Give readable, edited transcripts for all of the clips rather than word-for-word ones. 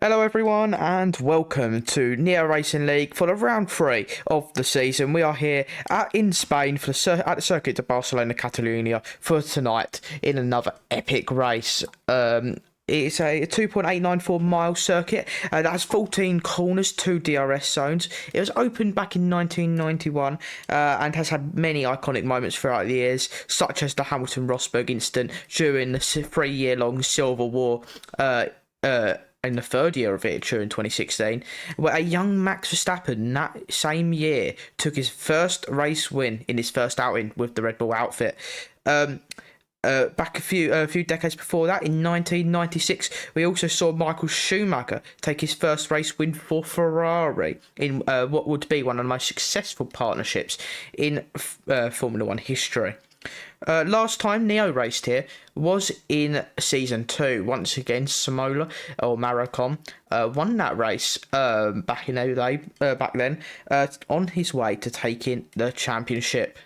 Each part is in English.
Hello everyone and welcome to Neo Racing League for the round 3 of the season. We are here in Spain for at the Circuit de Barcelona Catalunya for tonight in another epic race. It's a 2.894 mile circuit that has 14 corners, 2 DRS zones. It was opened back in 1991 and has had many iconic moments throughout the years, such as the Hamilton-Rosberg incident during the 3-year-long Civil War in the third year of it during 2016, where a young Max Verstappen that same year took his first race win in his first outing with the Red Bull outfit. Back a few decades before that, in 1996, we also saw Michael Schumacher take his first race win for Ferrari in what would be one of the most successful partnerships in Formula One history. Last time Neo raced here was in season 2. Once again, Samola or Marocom won that race back in the day, back then, on his way to taking the championship.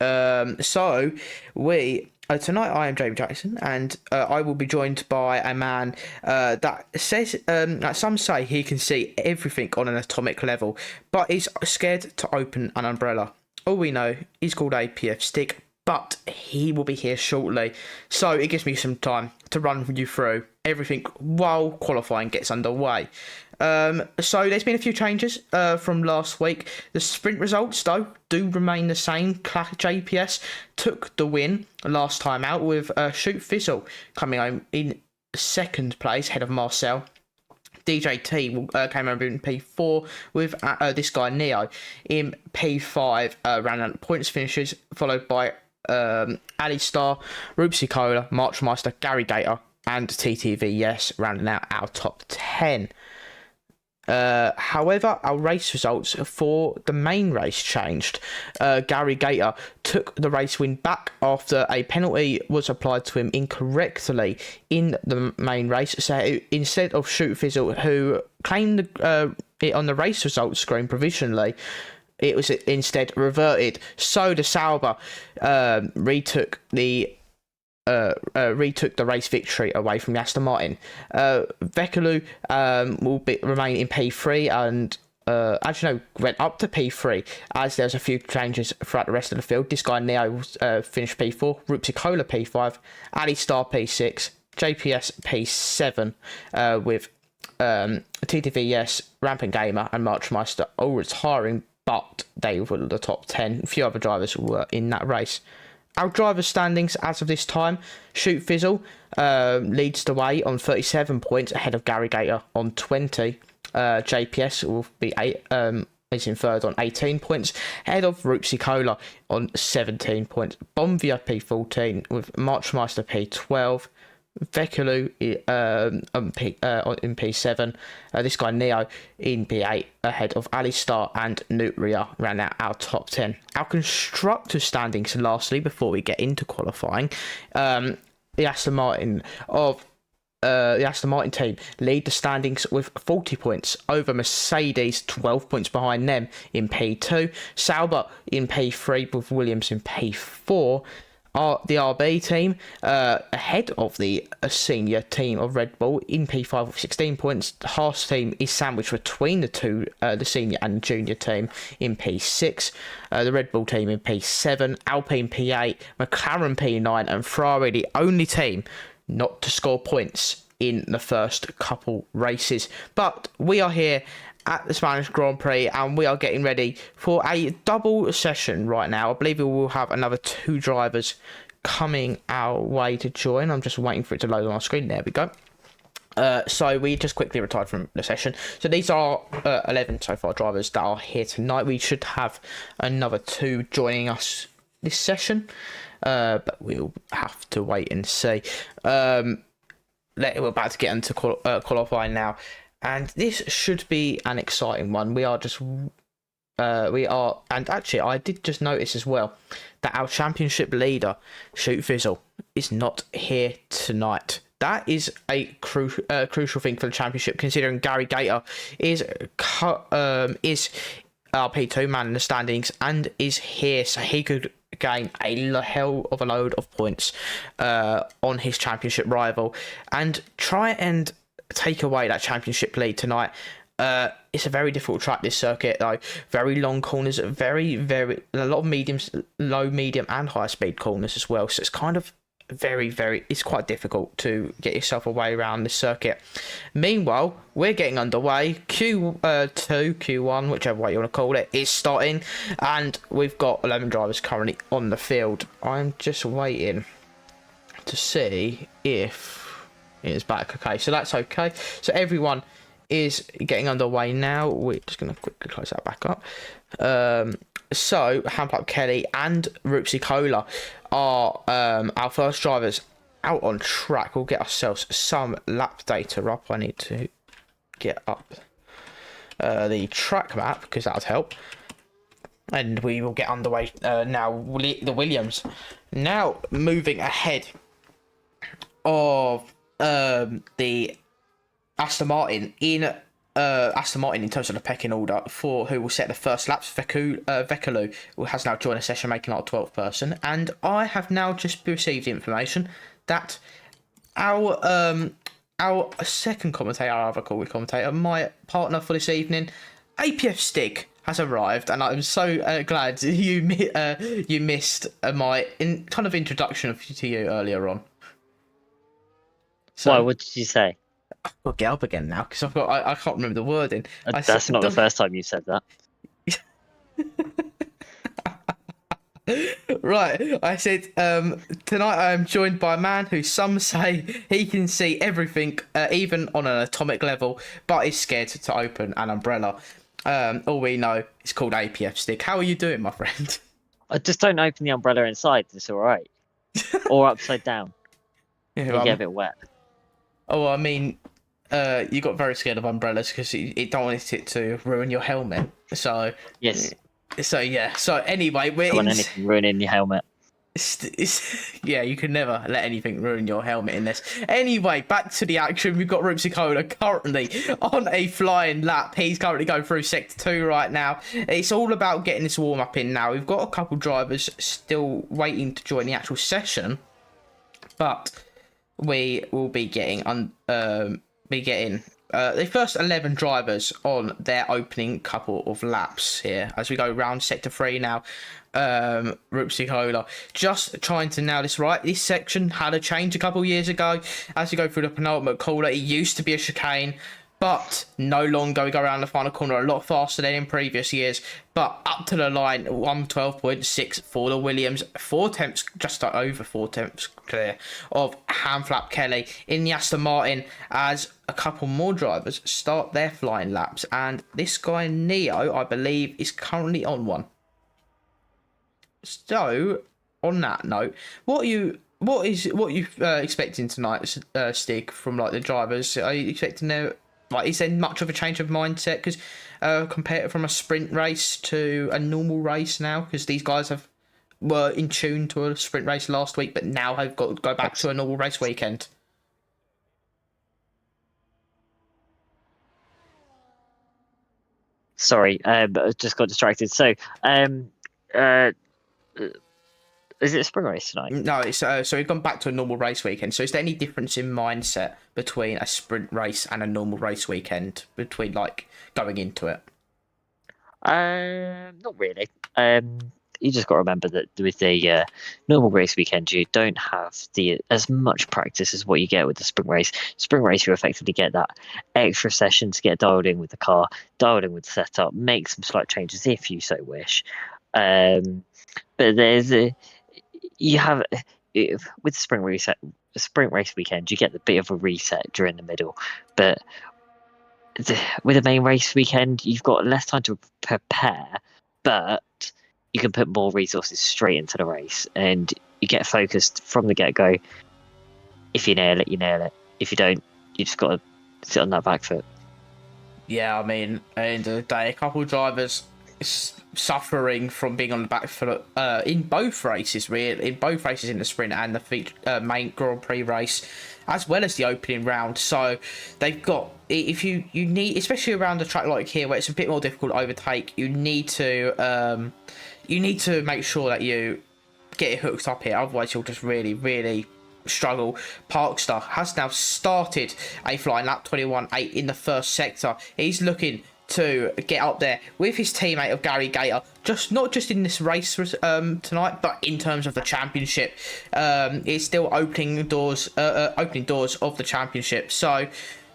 So we tonight I am Jamie Jackson, and I will be joined by a man that says that some say he can see everything on an atomic level, but is scared to open an umbrella. All we know, he's called apfstig, but he will be here shortly, so it gives me some time to run you through everything while qualifying gets underway. So there's been a few changes from last week. The sprint results, though, do remain the same. JPS took the win last time out with Shoot Fizzle coming home in second place, ahead of Marcel. DJT came over in P4 with this guy Neo in P5, ran out points finishes, followed by Ali Star, Rupsi Cola, Marchmeister, Gary Gator, and TTV Yes, rounding out our top 10. However, our race results for the main race changed. Gary Gator took the race win back after a penalty was applied to him incorrectly in the main race. So instead of Shoot Fizzle, who claimed it on the race results screen provisionally, it was instead reverted. So the Sauber retook the race victory away from the Aston Martin. Vekelu will remain in P3 and went up to P3 as there's a few changes throughout the rest of the field. This guy Neo finished P4, Rupsi Cola P5, Ali Star P6, JPS P7 with TTV Yes, Rampant Gamer and Marchmeister all retiring, but they were the top 10. A few other drivers were in that race. Our driver's standings as of this time: Shoot Fizzle leads the way on 37 points, ahead of Gary Gator on 20. JPS will be is in third on 18 points, ahead of Rupsi Cola on 17 points. Bomb VIP 14 with Marchmeister P12. Vekelu in P7. This guy Neo in P8, ahead of Alistar and Nutria, ran out our top 10. Our constructor standings, lastly, before we get into qualifying, the Aston Martin team lead the standings with 40 points over Mercedes, 12 points behind them in P2. Sauber in P3 with Williams in P4. The RB team ahead of the senior team of Red Bull in P5 with 16 points. The Haas team is sandwiched between the two, the senior and junior team in P6. The Red Bull team in P7, Alpine P8, McLaren P9, and Ferrari the only team not to score points in the first couple races. But we are here at the Spanish Grand Prix, and we are getting ready for a double session right now. I believe we will have another 2 drivers coming our way to join. I'm just waiting for it to load on our screen. There we go. So we just quickly retired from the session. So these are 11 so far drivers that are here tonight. We should have another 2 joining us this session, but we'll have to wait and see. We're about to get into qualifying now. And this should be an exciting one. And actually, I did just notice as well that our championship leader, Shoot Fizzle, is not here tonight. That is a crucial thing for the championship, considering Gary Gator is our P2 man in the standings and is here, so he could gain a hell of a load of points on his championship rival and try and take away that championship lead tonight. It's a very difficult track, this circuit, though. Very long corners, very, very, a lot of mediums, low, medium, and high speed corners as well. So it's kind of it's quite difficult to get yourself away around this circuit. Meanwhile, we're getting underway. Q2, Q1, whichever way you want to call it, is starting, and we've got 11 drivers currently on the field. I'm just waiting to see if it is back. Okay, so that's okay. So everyone is getting underway now. We're just going to quickly close that back up. So Hamplap Kelly and Rupsi Cola are our first drivers out on track. We'll get ourselves some lap data up. I need to get up the track map because that would help. And we will get underway now. The Williams now moving ahead of the Aston Martin in terms of the pecking order for who will set the first laps. Vekulu has now joined the session, making our 12th person, and I have now just received information that our second commentator, our other commentator, my partner for this evening, apfstig, has arrived, and I'm so glad you missed my kind of introduction to you earlier on. So, why? What did you say? I'll get up again now because I can't remember the wording. That's not the first time you said that. Right, I said tonight I am joined by a man who some say he can see everything, even on an atomic level, but is scared to open an umbrella. All we know is called apfstig. How are you doing, my friend? I just don't open the umbrella inside. It's all right. Or upside down. Yeah, you get a bit wet. Oh, I mean, you got very scared of umbrellas because you don't want it to ruin your helmet. So yes. So yeah. So anyway, we're don't want anything ruining your helmet. Yeah, you can never let anything ruin your helmet in this. Anyway, back to the action. We've got Rupsi Cola currently on a flying lap. He's currently going through sector 2 right now. It's all about getting this warm up in now. We've got a couple drivers still waiting to join the actual session, but we will be getting the first 11 drivers on their opening couple of laps here as we go round sector 3 now. Rupsi Cola just trying to nail this right. This section had a change a couple of years ago. As you go through the penultimate corner, it used to be a chicane, but no longer. We go around the final corner a lot faster than in previous years, but up to the line, 112.6 for the Williams, 4 tenths, just over 4 tenths clear of Hamplap Kelly in the Aston Martin, as a couple more drivers start their flying laps, and this guy Neo, I believe, is currently on one. So, on that note, what are you expecting tonight, Stig, from like the drivers? Are you expecting is there much of a change of mindset? Because compared from a sprint race to a normal race now, because these guys were in tune to a sprint race last week, but now have got to go back to a normal race weekend. Sorry, I just got distracted. So, is it a spring race tonight? No, it's so we've gone back to a normal race weekend. So is there any difference in mindset between a sprint race and a normal race weekend, between like going into it? Not really. You just got to remember that with the normal race weekend, you don't have as much practice as what you get with the sprint race. Sprint race, you effectively get that extra session to get dialed in with the car, dialed in with the setup, make some slight changes if you so wish. But there's with the sprint race weekend, you get a bit of a reset during the middle. But with a main race weekend, you've got less time to prepare, but you can put more resources straight into the race, and you get focused from the get-go. If you nail it, you nail it. If you don't, you just got to sit on that back foot. Yeah, I mean, at the end of the day, a couple of drivers suffering from being on the back foot in both races, really, in both races, in the sprint and the main Grand Prix race, as well as the opening round. So they've got, if you need, especially around a track like here where it's a bit more difficult to overtake, you need to make sure that you get it hooked up here. Otherwise, you'll just really struggle. Parkster has now started a flying lap 21.8 in the first sector. He's looking to get up there with his teammate of Gary Gator, not just in this race tonight, but in terms of the championship. It's still opening doors of the championship. So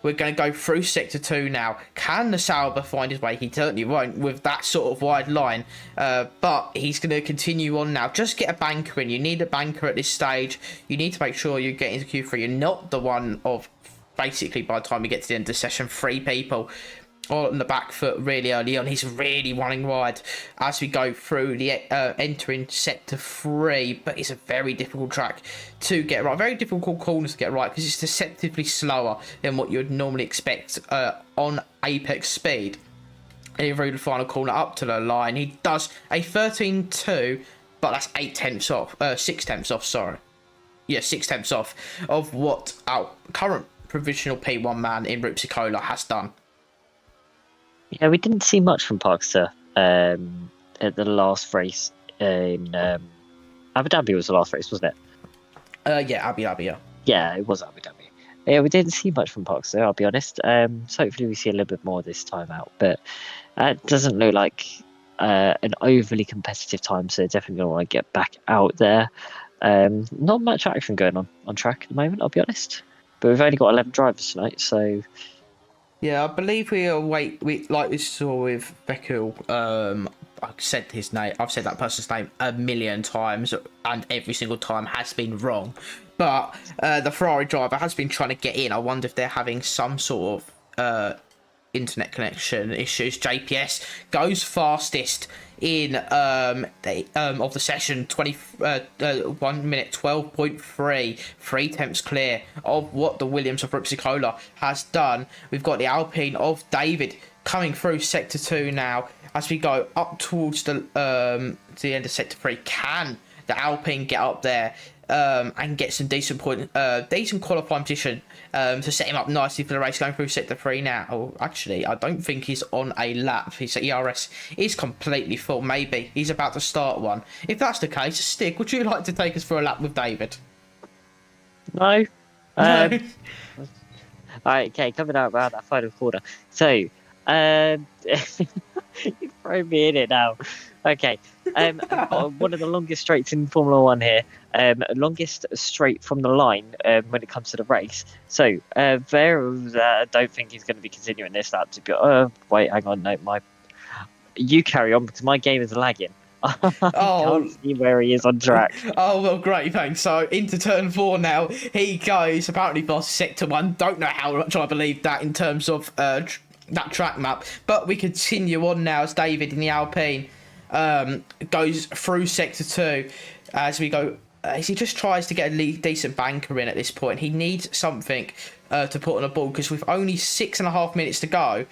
we're going to go through sector 2 now. Can the Sauber find his way? He certainly won't with that sort of wide line, but he's going to continue on now. Just get a banker in. You need a banker at this stage. You need to make sure you get into Q3. You're not the one of, basically, by the time we get to the end of the session, 3 people on the back foot really early on. He's really running wide as we go through the entering sector 3, but it's a very difficult track to get right, very difficult corners to get right, because it's deceptively slower than what you'd normally expect on apex speed. Through the final corner up to the line, he does a 13.2, but that's 6 tenths off, sorry. Yeah, 6 tenths off of what our current provisional P1 man in Rupsikola has done. Yeah, we didn't see much from Parkster at the last race in Abu Dhabi. Was the last race, wasn't it? Yeah, Abu Dhabi. Yeah. Yeah, it was Abu Dhabi. Yeah, we didn't see much from Parkster, I'll be honest. So hopefully we see a little bit more this time out. But it doesn't look like an overly competitive time, so definitely going to want to get back out there. Not much action going on track at the moment, I'll be honest. But we've only got 11 drivers tonight, so... Yeah, I believe we like we saw with Beckel. I said his name. I've said that person's name a million times, and every single time has been wrong. But the Ferrari driver has been trying to get in. I wonder if they're having some sort of internet connection issues. JPS goes fastest in of the session, 1 minute 12.3, 3 tenths clear of what the Williams of Rupsikola has done. We've got the Alpine of David coming through sector 2 now as we go up towards the end of sector 3. Can the Alpine get up there and get some decent qualifying position to set him up nicely for the race going through sector 3 now? Oh, actually, I don't think he's on a lap. His ERS is completely full. Maybe he's about to start one. If that's the case, Stig, would you like to take us for a lap with David? No. Alright, okay, coming out around that final corner. So, you've thrown me in it now. Okay, I've got one of the longest straights in Formula 1 here. Longest straight from the line when it comes to the race. So, I don't think he's going to be continuing this lap. Wait, hang on, no, you carry on because my game is lagging. I can't see where he is on track. Oh, well, great, thanks. So, into turn 4 now. He goes, apparently past sector 1. Don't know how much I believe that in terms of that track map. But we continue on now as David in the Alpine goes through sector 2 as we go. As he just tries to get a decent banker in at this point. He needs something to put on the board, because with only 6.5 minutes to go,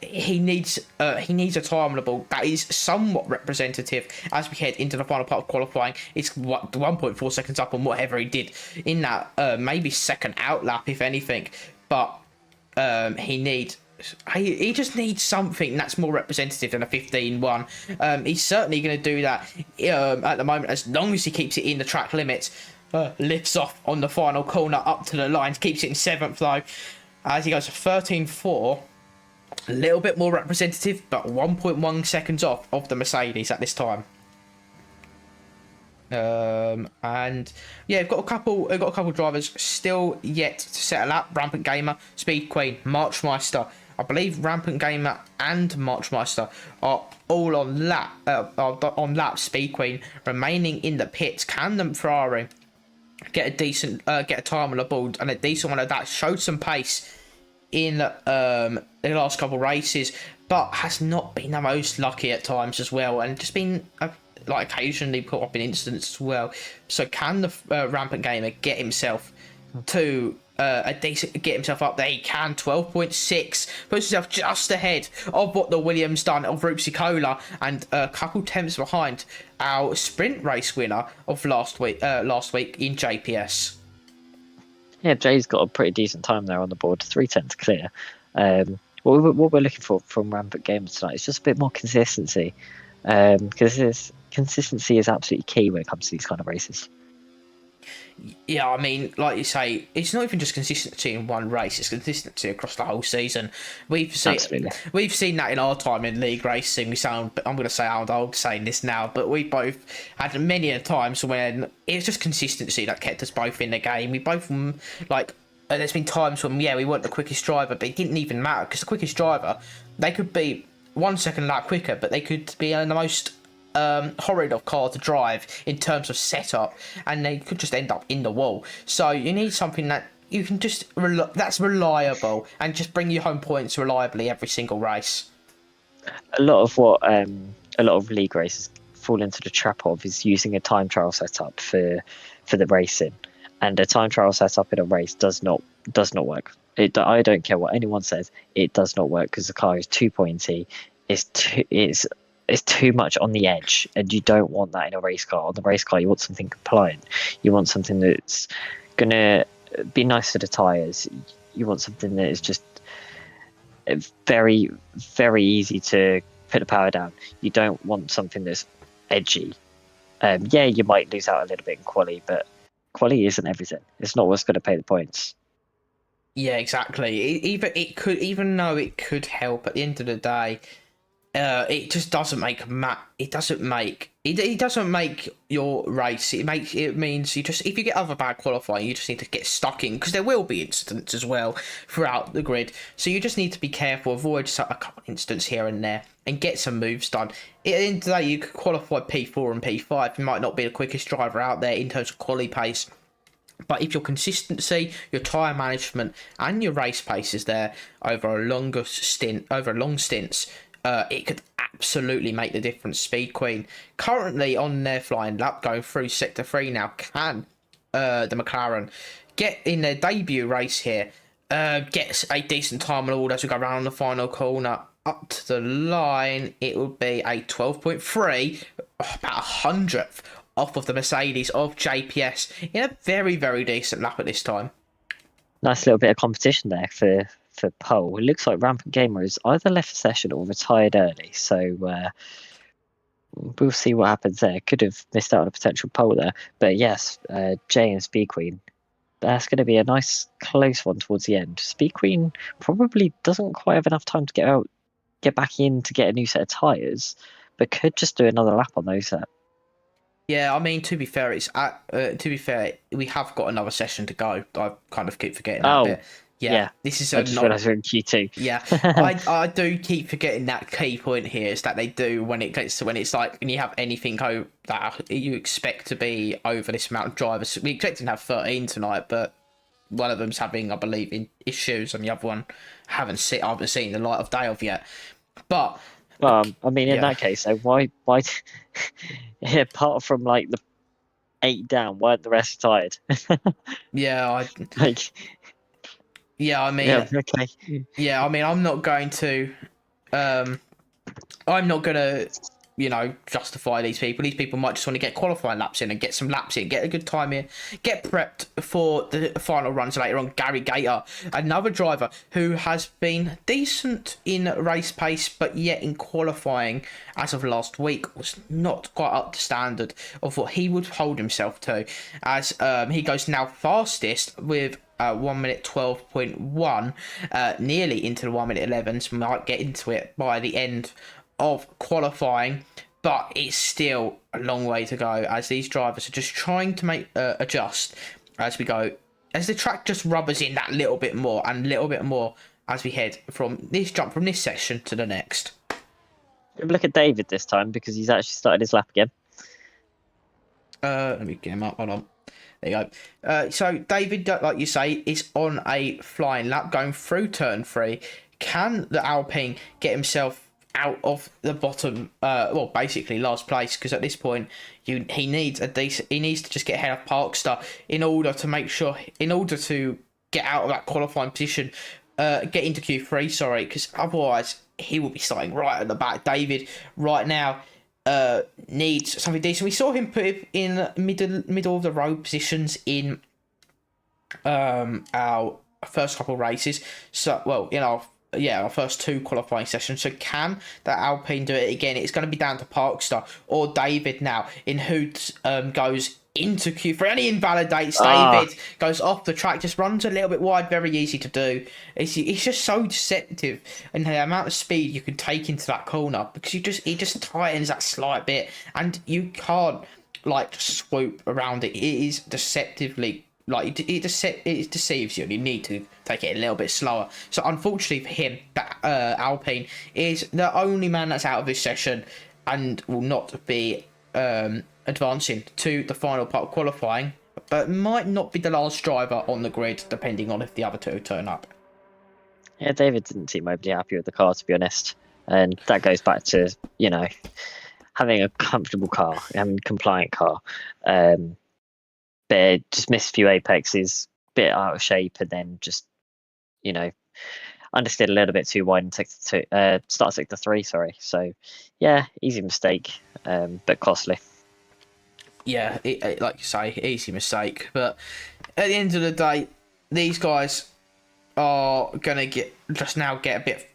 he needs a time on the ball that is somewhat representative as we head into the final part of qualifying. It's 1.4 seconds up on whatever he did in that maybe second out lap, if anything. But he just needs something that's more representative than a 15.1. He's certainly going to do that at the moment, as long as he keeps it in the track limits. Lifts off on the final corner up to the lines, keeps it in 7th though, as he goes to 13.4. A little bit more representative, but 1.1 seconds off of the Mercedes at this time. And yeah, we've got a couple drivers still yet to set a lap. Rampant Gamer, Speed Queen, Marchmeister. I believe Rampant Gamer and Marchmeister are all on lap. Speed Queen remaining in the pits. Can the Ferrari get a time on the board, and a decent one of that? Showed some pace in the last couple of races, but has not been the most lucky at times as well, and just been occasionally put up in incidents as well. So can the Rampant Gamer get himself to get himself up there? He can. 12.6 puts himself just ahead of what the Williams done of Rupsikola, and a couple tenths behind our sprint race winner of last week in JPS. Yeah, Jay's got a pretty decent time there on the board, 3 tenths clear. What we're looking for from Rampant Gamers tonight is just a bit more consistency, because consistency is absolutely key when it comes to these kind of races. Yeah, I mean, like you say, it's not even just consistency in one race; it's consistency across the whole season. We've seen Absolutely. we've seen that in our time in league racing. I'm going to say old saying this now, but we both had many a times when it's just consistency that kept us both in the game. We both like. There's been times when we weren't the quickest driver, but it didn't even matter because the quickest driver, they could be 1 second lap quicker, but they could be the most horrid of car to drive in terms of setup, and they could just end up in the wall. So you need something that you can just that's reliable and just bring you home points reliably every single race. A lot of what a lot of league races fall into the trap of is using a time trial setup for the racing, and a time trial setup in a race does not work. I don't care what anyone says, it does not work because the car is too pointy. It's too much on the edge, and you don't want that in a race car. On the race car, you want something compliant. You want something that's gonna be nice for the tires. You want something that is just very, very easy to put the power down. You don't want something that's edgy. Yeah, you might lose out a little bit in quali, but quali isn't everything. It's not what's going to pay the points. Yeah, exactly. Even though it could help at the end of the day, it just doesn't make it doesn't make your race. It means you just, if you get other bad qualifying, you just need to get stuck in, because there will be incidents as well throughout the grid. So you just need to be careful, avoid a couple incidents here and there, and get some moves done. At the end of the day, you could qualify P4 and P5. You might not be the quickest driver out there in terms of quali pace, but if your consistency, your tyre management, and your race pace is there over long stints, it could absolutely make the difference. Speed Queen, currently on their flying lap, going through Sector 3 now, can the McLaren get in their debut race here, gets a decent time on all as we go around the final corner up to the line. It would be a 12.3, about a hundredth off of the Mercedes of JPS in a very, very decent lap at this time. Nice little bit of competition there for pole. It looks like Rampant Gamer has either left the session or retired early, so we'll see what happens there. Could have missed out on a potential pole there, but yes, Jay and Speed Queen, that's going to be a nice close one towards the end. Speed Queen probably doesn't quite have enough time to get back in to get a new set of tyres, but could just do another lap on those set. Yeah, I mean, to be fair, we have got another session to go. I kind of keep forgetting that bit. Yeah, this is I just realised we're in Q2. Yeah, I do keep forgetting that key point here is that they do when it's like when you have anything that you expect to be over this amount of drivers. We expected to have 13 tonight, but one of them's having, I believe, issues, and the other one I haven't seen the light of day of yet. But I mean, in that case, so why apart from like the 8 down, weren't the rest tired? Yeah, like. Yeah, I mean, okay. Yeah, I mean, I'm not going to, justify these people. These people might just want to get qualifying laps in and get some laps in, get a good time in, get prepped for the final runs later on. Gary Gator, another driver who has been decent in race pace, but yet in qualifying as of last week was not quite up to standard of what he would hold himself to, as he goes now fastest with 1 minute 12.1, nearly into the 1 minute 11s. Might get into it by the end of qualifying, but it's still a long way to go, as these drivers are just trying to adjust as we go, as the track just rubbers in that little bit more and little bit more as we head from this session to the next. Look at David this time, because he's actually started his lap again. Let me get him up. Hold on. There you go. So David, like you say, is on a flying lap going through turn 3. Can the Alpine get himself out of the bottom, basically last place? Because at this point, he needs to just get ahead of Parkster in order to get out of that qualifying position, get into Q3. Sorry, because otherwise he will be starting right at the back. David right now needs something decent. We saw him put it in middle of the road positions in our first couple of races. So, in our first 2 qualifying sessions. So can that Alpine do it again? It's going to be down to Parkster or David now in who goes into Q3 and he invalidates Ah, David, goes off the track, just runs a little bit wide, very easy to do. It's just so deceptive, and the amount of speed you can take into that corner, because it just tightens that slight bit and you can't like swoop around it. It is deceptively like it deceives you, and you need to take it a little bit slower. So unfortunately for him, that Alpine is the only man that's out of this session and will not be advancing to the final part of qualifying, but might not be the last driver on the grid, depending on if the other two turn up. yeah, David didn't seem overly happy with the car, to be honest. And that goes back to, having a comfortable car, having a compliant car. But just missed a few apexes, bit out of shape, and then just, understeered a little bit too wide in sector 2, start sector 3, sorry. So, yeah, easy mistake, but costly. Yeah, like you say, easy mistake. But at the end of the day, these guys are gonna get a bit.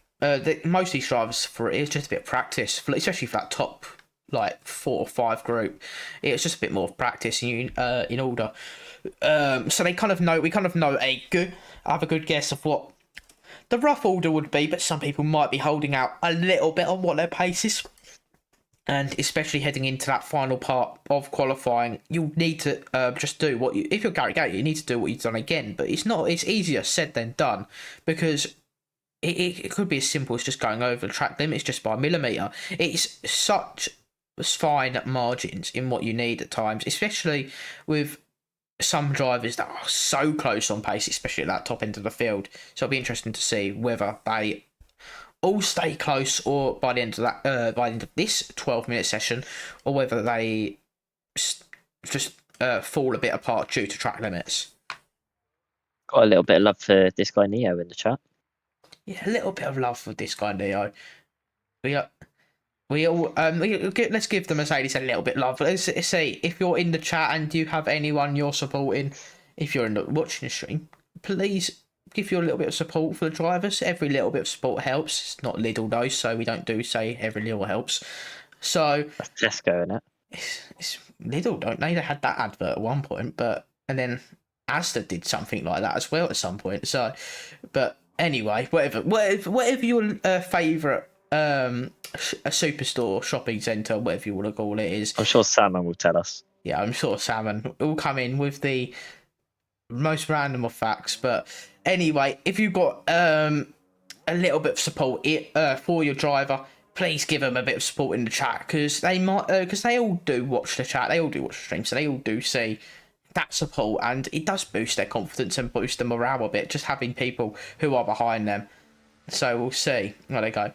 Most of these drivers for it's just a bit of practice, especially for that top like 4 or 5 group. It's just a bit more practice in order. So we kind of know have a good guess of what the rough order would be, but some people might be holding out a little bit on what their pace is. And especially heading into that final part of qualifying, you need to just do what if you're Gary Gay, you need to do what you've done again. But it's easier said than done, because it could be as simple as just going over the track limits just by a millimetre. It's such fine margins in what you need at times, especially with some drivers that are so close on pace, especially at that top end of the field. So it'll be interesting to see whether they all stay close, or by the end of this 12-minute session, or whether they just fall a bit apart due to track limits. Got a little bit of love for this guy Neo in the chat. Yeah, a little bit of love for this guy Neo. Let's give the Mercedes a little bit of love. Let's say if you're in the chat and you have anyone you're supporting, if you're watching the stream, please give you a little bit of support for the drivers. Every little bit of support helps. It's not little though, so we don't say every little helps. So That's Tesco, isn't it? It's little, don't they? They had that advert at one point, and then Asda did something like that as well at some point. So, but anyway, whatever your favourite a superstore, shopping centre, whatever you want to call it is. I'm sure Salmon will tell us. Yeah, I'm sure Salmon will come in with the most random of facts. But anyway, if you've got a little bit of support for your driver, please give them a bit of support in the chat, because they all do watch the chat, they all do watch the stream, so they all do see that support, and it does boost their confidence and boost the morale a bit, just having people who are behind them. So we'll see where they go.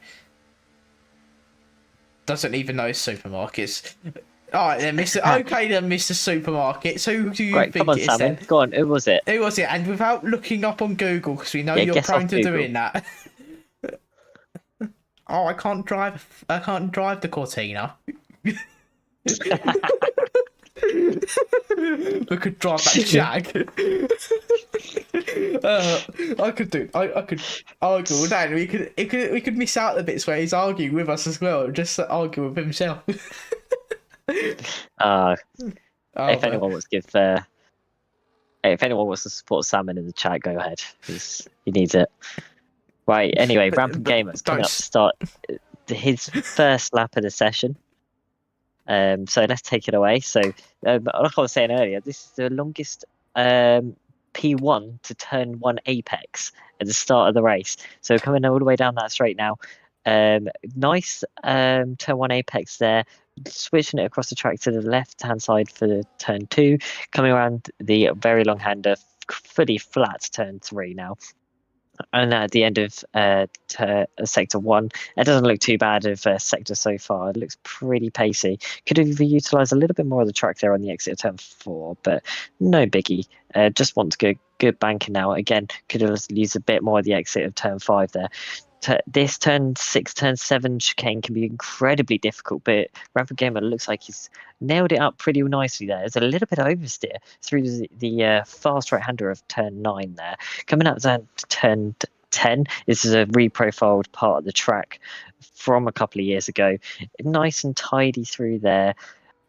Doesn't even know supermarkets. All right then, Mr. Okay then, Mr. Supermarkets. Who do you think come on, it is Salmon. then? Go on, who was it? Who was it? And without looking up on Google, because we know you're prone to doing that. Oh, I can't drive the Cortina. We could drive that Jag. I could argue with that. We could miss out the bits where he's arguing with us as well, just to argue with himself. If anyone wants to support Salmon in the chat, go ahead. He needs it. Right. Anyway, Rampant Gamer's coming up to start his first lap of the session. So let's take it away. So, like I was saying earlier, this is the longest P1 to turn 1 apex at the start of the race. So coming all the way down that straight now. Nice turn 1 apex there. Switching it across the track to the left-hand side for turn 2. Coming around the very long-hander, fully flat turn 3 now. And at the end of sector 1, it doesn't look too bad of sector so far. It looks pretty pacey. Could have utilised a little bit more of the track there on the exit of turn 4, but no biggie. Just want to go good banking now. Again, could have used a bit more of the exit of turn 5 there. This turn 6, turn 7 chicane can be incredibly difficult, but Rampant Gamer looks like he's nailed it up pretty nicely there. There's a little bit of oversteer through the fast right-hander of turn 9 there. Coming up to turn 10, this is a reprofiled part of the track from a couple of years ago. Nice and tidy through there.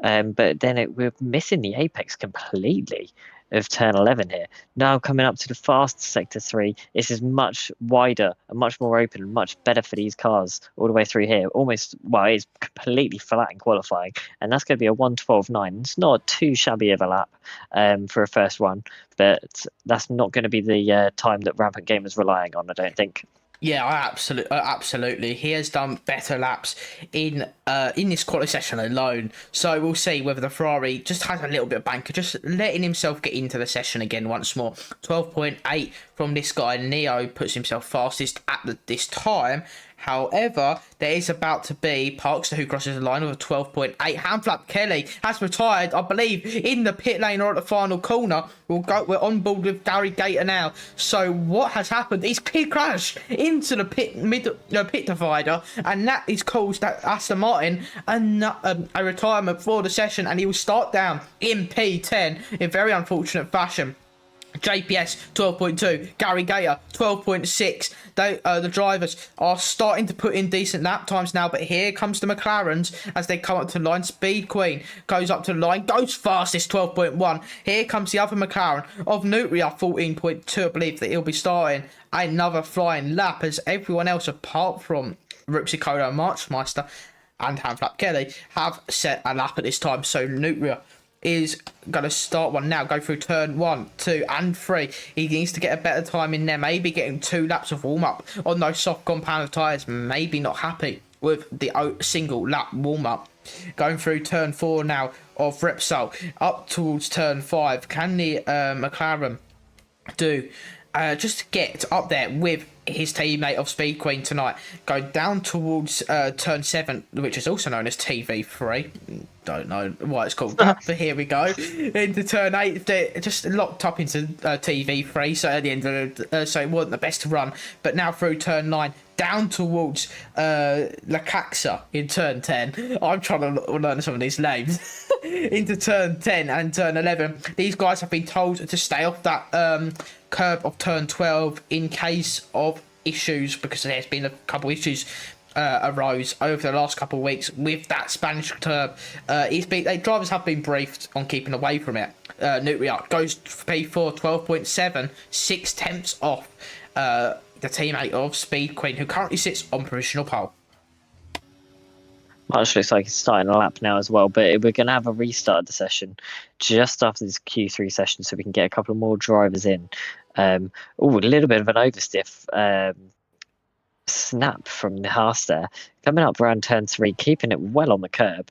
But then we're missing the apex completely of turn 11 here. Now coming up to the fast sector 3, this is much wider and much more open and much better for these cars all the way through here. It's completely flat in qualifying, and that's going to be a 1:12.9. It's not too shabby of a lap for a first run, but that's not going to be the time that Rampant Game is relying on, I don't think. Yeah, absolutely. He has done better laps in this quality session alone. So we'll see whether the Ferrari just has a little bit of banker, just letting himself get into the session again once more. 12.8 from this guy. Neo puts himself fastest at this time. However, there is about to be Parkster who crosses the line with a 12.8. Handflap Kelly has retired, I believe, in the pit lane or at the final corner. We're on board with Gary Gator now. So what has happened? He's crashed into the pit divider, and that is caused Aston Martin a retirement for the session, and he will start down in P10 in very unfortunate fashion. JPS 12.2, Gary Gator 12.6. The drivers are starting to put in decent lap times now, but here comes the McLarens as they come up to the line. Speed Queen goes up to the line, goes fastest 12.1. Here comes the other McLaren of Nutria 14.2. I believe that he'll be starting another flying lap as everyone else apart from Rupsikoda, Marchmeister and Handflap Kelly have set a lap at this time. So Nutria is going to start one now, go through turn 1, 2 and 3. He needs to get a better time in there, maybe getting 2 laps of warm-up on those soft compound tyres. Maybe not happy with the single lap warm-up. Going through turn 4 now of Repsol up towards turn 5. Can the McLaren do just get up there with his teammate of Speed Queen tonight? Go down towards turn 7, which is also known as TV3. Don't know why it's called that, but here we go. Into turn 8, they're just locked up into TV3, so at the end of so it wasn't the best run. But now through turn 9, down towards Lacaxa in turn 10. I'm trying to learn some of these names. Into turn 10 and turn 11. These guys have been told to stay off that curb of turn 12 in case of issues, because there's been a couple issues arose over the last couple of weeks with that Spanish curb. Drivers have been briefed on keeping away from it. Nutria goes for P4 12.7, 6/10 off the teammate of Speed Queen, who currently sits on provisional pole. Much looks like it's starting a lap now as well, but we're going to have a restart of the session just after this Q3 session so we can get a couple of more drivers in. A little bit of an overstiff snap from the Haas there. Coming up around turn 3, keeping it well on the curb.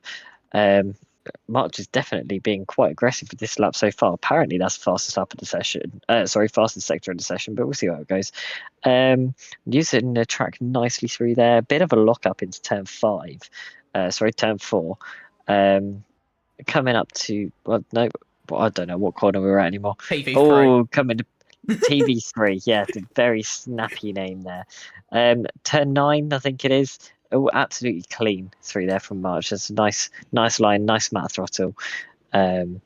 March is definitely being quite aggressive with this lap so far. Apparently that's the fastest lap of the session. Fastest sector of the session, but we'll see how it goes. Using the track nicely through there. Bit of a lock up into turn 5. Turn 4. Coming up to, I don't know what corner we're at anymore. TV3. Oh, coming to TV3. Yeah, the very snappy name there. Turn 9, I think it is. Oh, absolutely clean through there from March. That's a nice line, nice matte throttle. Turn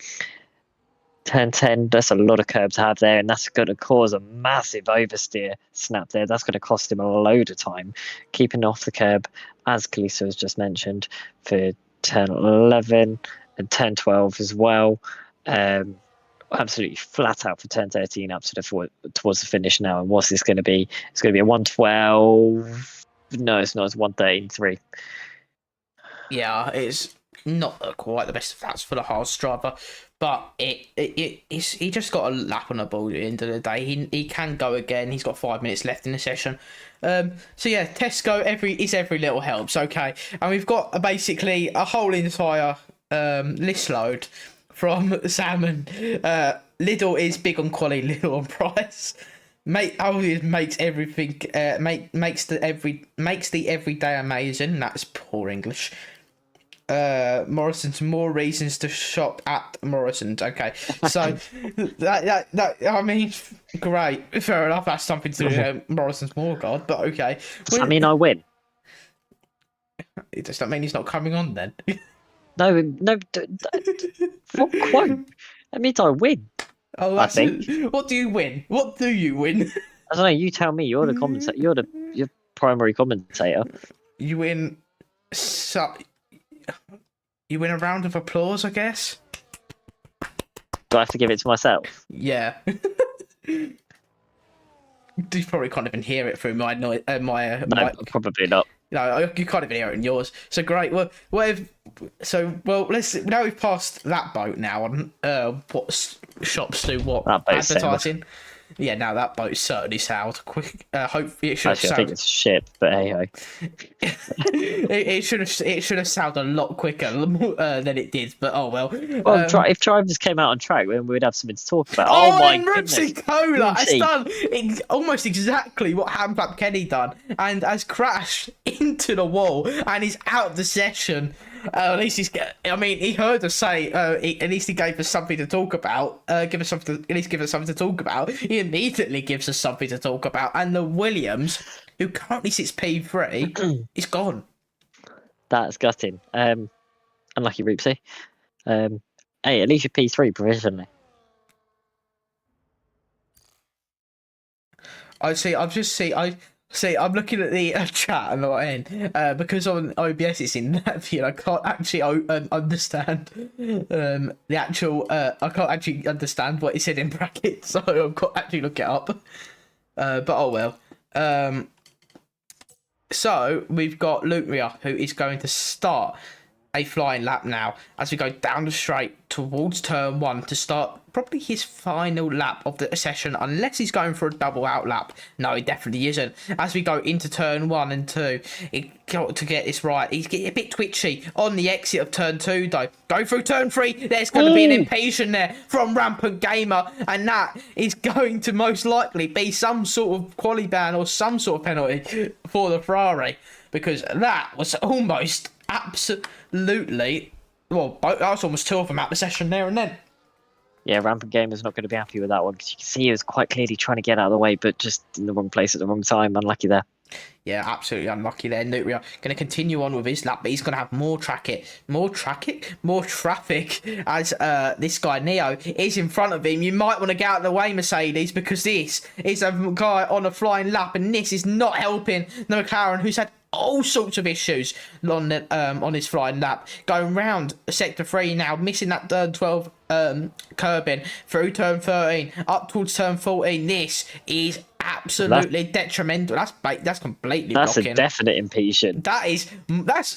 10, that's a lot of curb to have there, and that's going to cause a massive oversteer snap there. That's going to cost him a load of time. Keeping off the curb, as Kalisa has just mentioned, for turn 11 and turn 12 as well. Absolutely flat out for turn 13 up to towards the finish now. And what's this going to be? It's going to be a 1:12. No, it's not. It's 1:13.3. Yeah, it's not quite the best stats for the Haas driver, but he just got a lap on the ball at the end of the day. He can go again. He's got 5 minutes left in the session. So yeah, Tesco every little helps. Okay, and we've got basically a whole entire list load from Salmon. Lidl is big on quality, little on price. Makes everything makes the everyday amazing. That's poor English. Morrison's, more reasons to shop at Morrison's. Okay, so that I mean, great, fair enough. That's something to do Morrison's more, God, but okay. Does that mean I win? Does that mean he's not coming on then? No. What quote? That means I win. Oh, I think. What do you win? What do you win? I don't know. You tell me. You're the commentator. You're the primary commentator. You win. You win a round of applause, I guess. Do I have to give it to myself? Yeah. You probably can't even hear it through my noise. No, probably not. No, you can't even hear it in yours. So great. Well, let's now we've passed that boat now on what shops do what That boat's advertising. Yeah, now that boat certainly sound quick. Hopefully it should Actually, I sound. think it's a ship, but hey ho. it should have sounded a lot quicker than it did. But oh well. Well, if drivers came out on track, then we'd have something to talk about. Oh, my and goodness. Ripsy Cola has Ripsy. done almost exactly what Handclap Kenny done, and has crashed into the wall and is out of the session. At least he heard us say. At least he gave us something to talk about. Give us something to talk about. He immediately gives us something to talk about, and the Williams, who currently sits P3, is gone. That's gutting. Unlucky Ripsy. Hey, at least you're P3 provisionally. I'm looking at the chat and not in because on OBS it's in Latvian. I can't actually understand the actual. I can't actually understand what it said in brackets, so I've got to actually look it up. But oh well. So we've got Lutria, who is going to start a flying lap now as we go down the straight towards turn 1 to start probably his final lap of the session, unless he's going for a double out lap. No, he definitely isn't. As we go into turn 1 and 2, he got to get this right. He's getting a bit twitchy on the exit of turn 2 though. Go through turn 3, there's going to be an impatient there from Rampant Gamer, and that is going to most likely be some sort of quali ban or some sort of penalty for the Ferrari, because that was almost absolutely, well, that was almost 2 of them out the session there and then. Yeah, Rampant Gamer's not going to be happy with that one, because you can see he was quite clearly trying to get out of the way, but just in the wrong place at the wrong time. Unlucky there. Yeah, absolutely unlucky there. Nutria going to continue on with his lap, but he's going to have more traffic as this guy Neo is in front of him. You might want to get out of the way, Mercedes, because this is a guy on a flying lap, and this is not helping the McLaren, who's had all sorts of issues on his flying lap, going round sector 3 now, missing that turn 12 curbing through turn 13 up towards turn 14. This is absolutely detrimental. That's completely that's blocking. A definite impatient. That's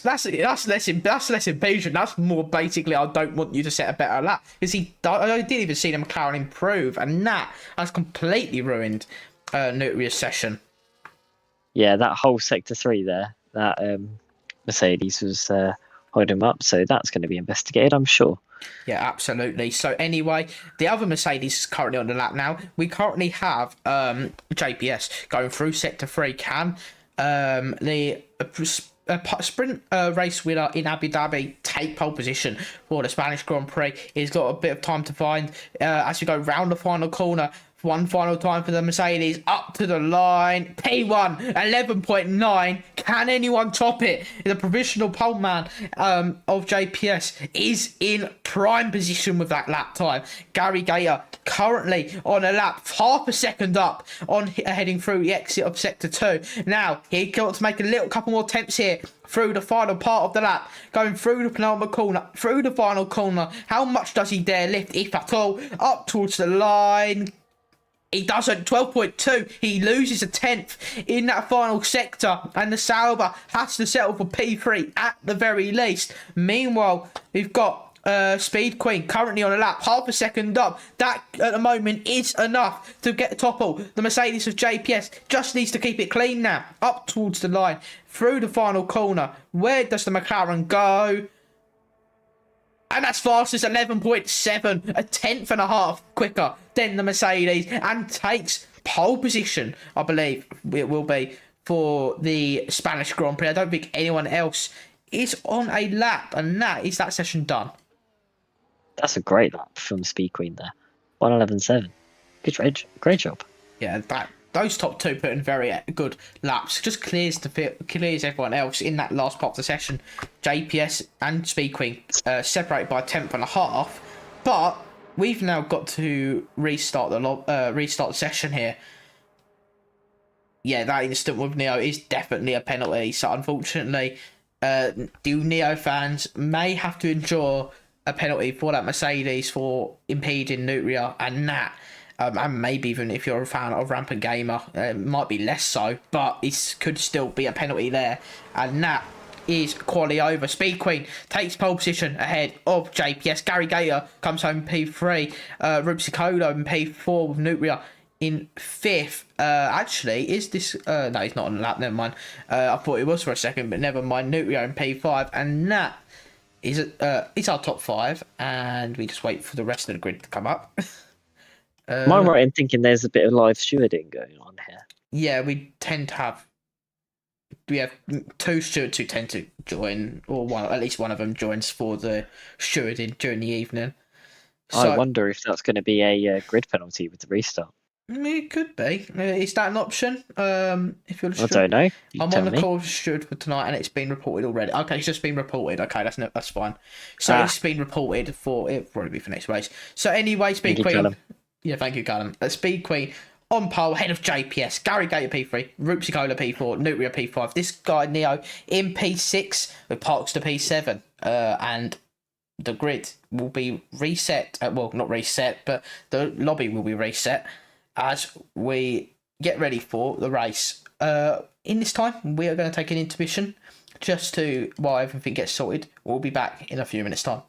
less impatient. That's more basically, I don't want you to set a better lap, because I didn't even see the McLaren improve, and that has completely ruined Nutria's session. Yeah, that whole sector 3 there, that Mercedes was holding him up, so that's going to be investigated, I'm sure. Yeah, absolutely. So anyway, the other Mercedes is currently on the lap now. We currently have JPS going through sector 3. Can the sprint race winner in Abu Dhabi take pole position for the Spanish Grand Prix? He's got a bit of time to find as we go round the final corner. One final time for the Mercedes, up to the line. P1, 11.9. Can anyone top it? The provisional pole man of JPS is in prime position with that lap time. Gary Gator currently on a lap, half a second up on heading through the exit of sector 2. Now, he got to make a couple more attempts here through the final part of the lap, going through the penultimate corner, through the final corner. How much does he dare lift, if at all? Up towards the line. He doesn't. 12.2. He loses a 10th in that final sector, and the Sauber has to settle for P3 at the very least. Meanwhile, we've got Speed Queen currently on a lap, half a second up. That at the moment is enough to get the topple. The Mercedes of JPS just needs to keep it clean now. Up towards the line, through the final corner. Where does the McLaren go? And that's fast as 11.7, a 10th and a half quicker than the Mercedes, and takes pole position, I believe it will be, for the Spanish Grand Prix. I don't think anyone else is on a lap, and that is that session done. That's a great lap from Speed Queen there. 1:11.7. Great job. Yeah, those top 2 put in very good laps. Just clears everyone else in that last part of the session. JPS and Speed Queen separated by a 10th and a half. But we've now got to restart the session here. Yeah, that instant with Neo is definitely a penalty. So unfortunately, the Neo fans may have to endure a penalty for that Mercedes for impeding Nutria and Nat. And maybe even if you're a fan of Rampant Gamer, it might be less so, but it could still be a penalty there. And Nat is quality over. Speed Queen takes pole position ahead of JPS. Gary Gator comes home P3. Rupsicolo in P4 with Nutria in 5th. Actually, is this... no, he's not on the lap, never mind. I thought it was for a second, but never mind. Nutria in P5, and Nat is our top 5, and we just wait for the rest of the grid to come up. Am I right in thinking there's a bit of live stewarding going on here? Yeah, we tend to have... We have 2 stewards who tend to join, or one, at least one of them joins for the stewarding during the evening. So, I wonder if that's going to be a grid penalty with the restart. it could be. Is that an option? If you're I don't know. You I'm tell on the me. call with steward for tonight, and it's been reported already. Okay, it's just been reported. Okay, that's fine. So it's been reported for it'll probably be for next race. So anyway, Speed Thank you, Queen. Callum. Yeah, thank you, Callum. Speed Queen on pole, head of JPS. Gary Gator P3, Rupsicola P4, Nutria P5. This guy Neo in P6 with Parks to P7. And the grid will be reset. Well, not reset, but the lobby will be reset as we get ready for the race. In this time, we are going to take an intermission just to while everything gets sorted. We'll be back in a few minutes' time.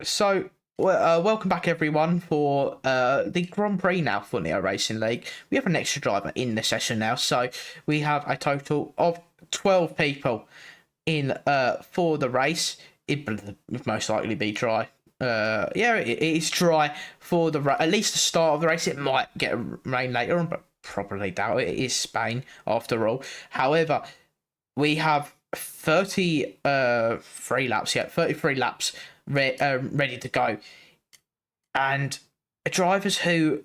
So, welcome back everyone for the Grand Prix now for Neo Racing League. We have an extra driver in the session now, so we have a total of 12 people in for the race. It would most likely be dry. Yeah, it is dry for at least the start of the race. It might get rain later on, but probably doubt it. It is Spain after all. However, we have 33 laps. Yeah, 33 laps ready to go, and drivers who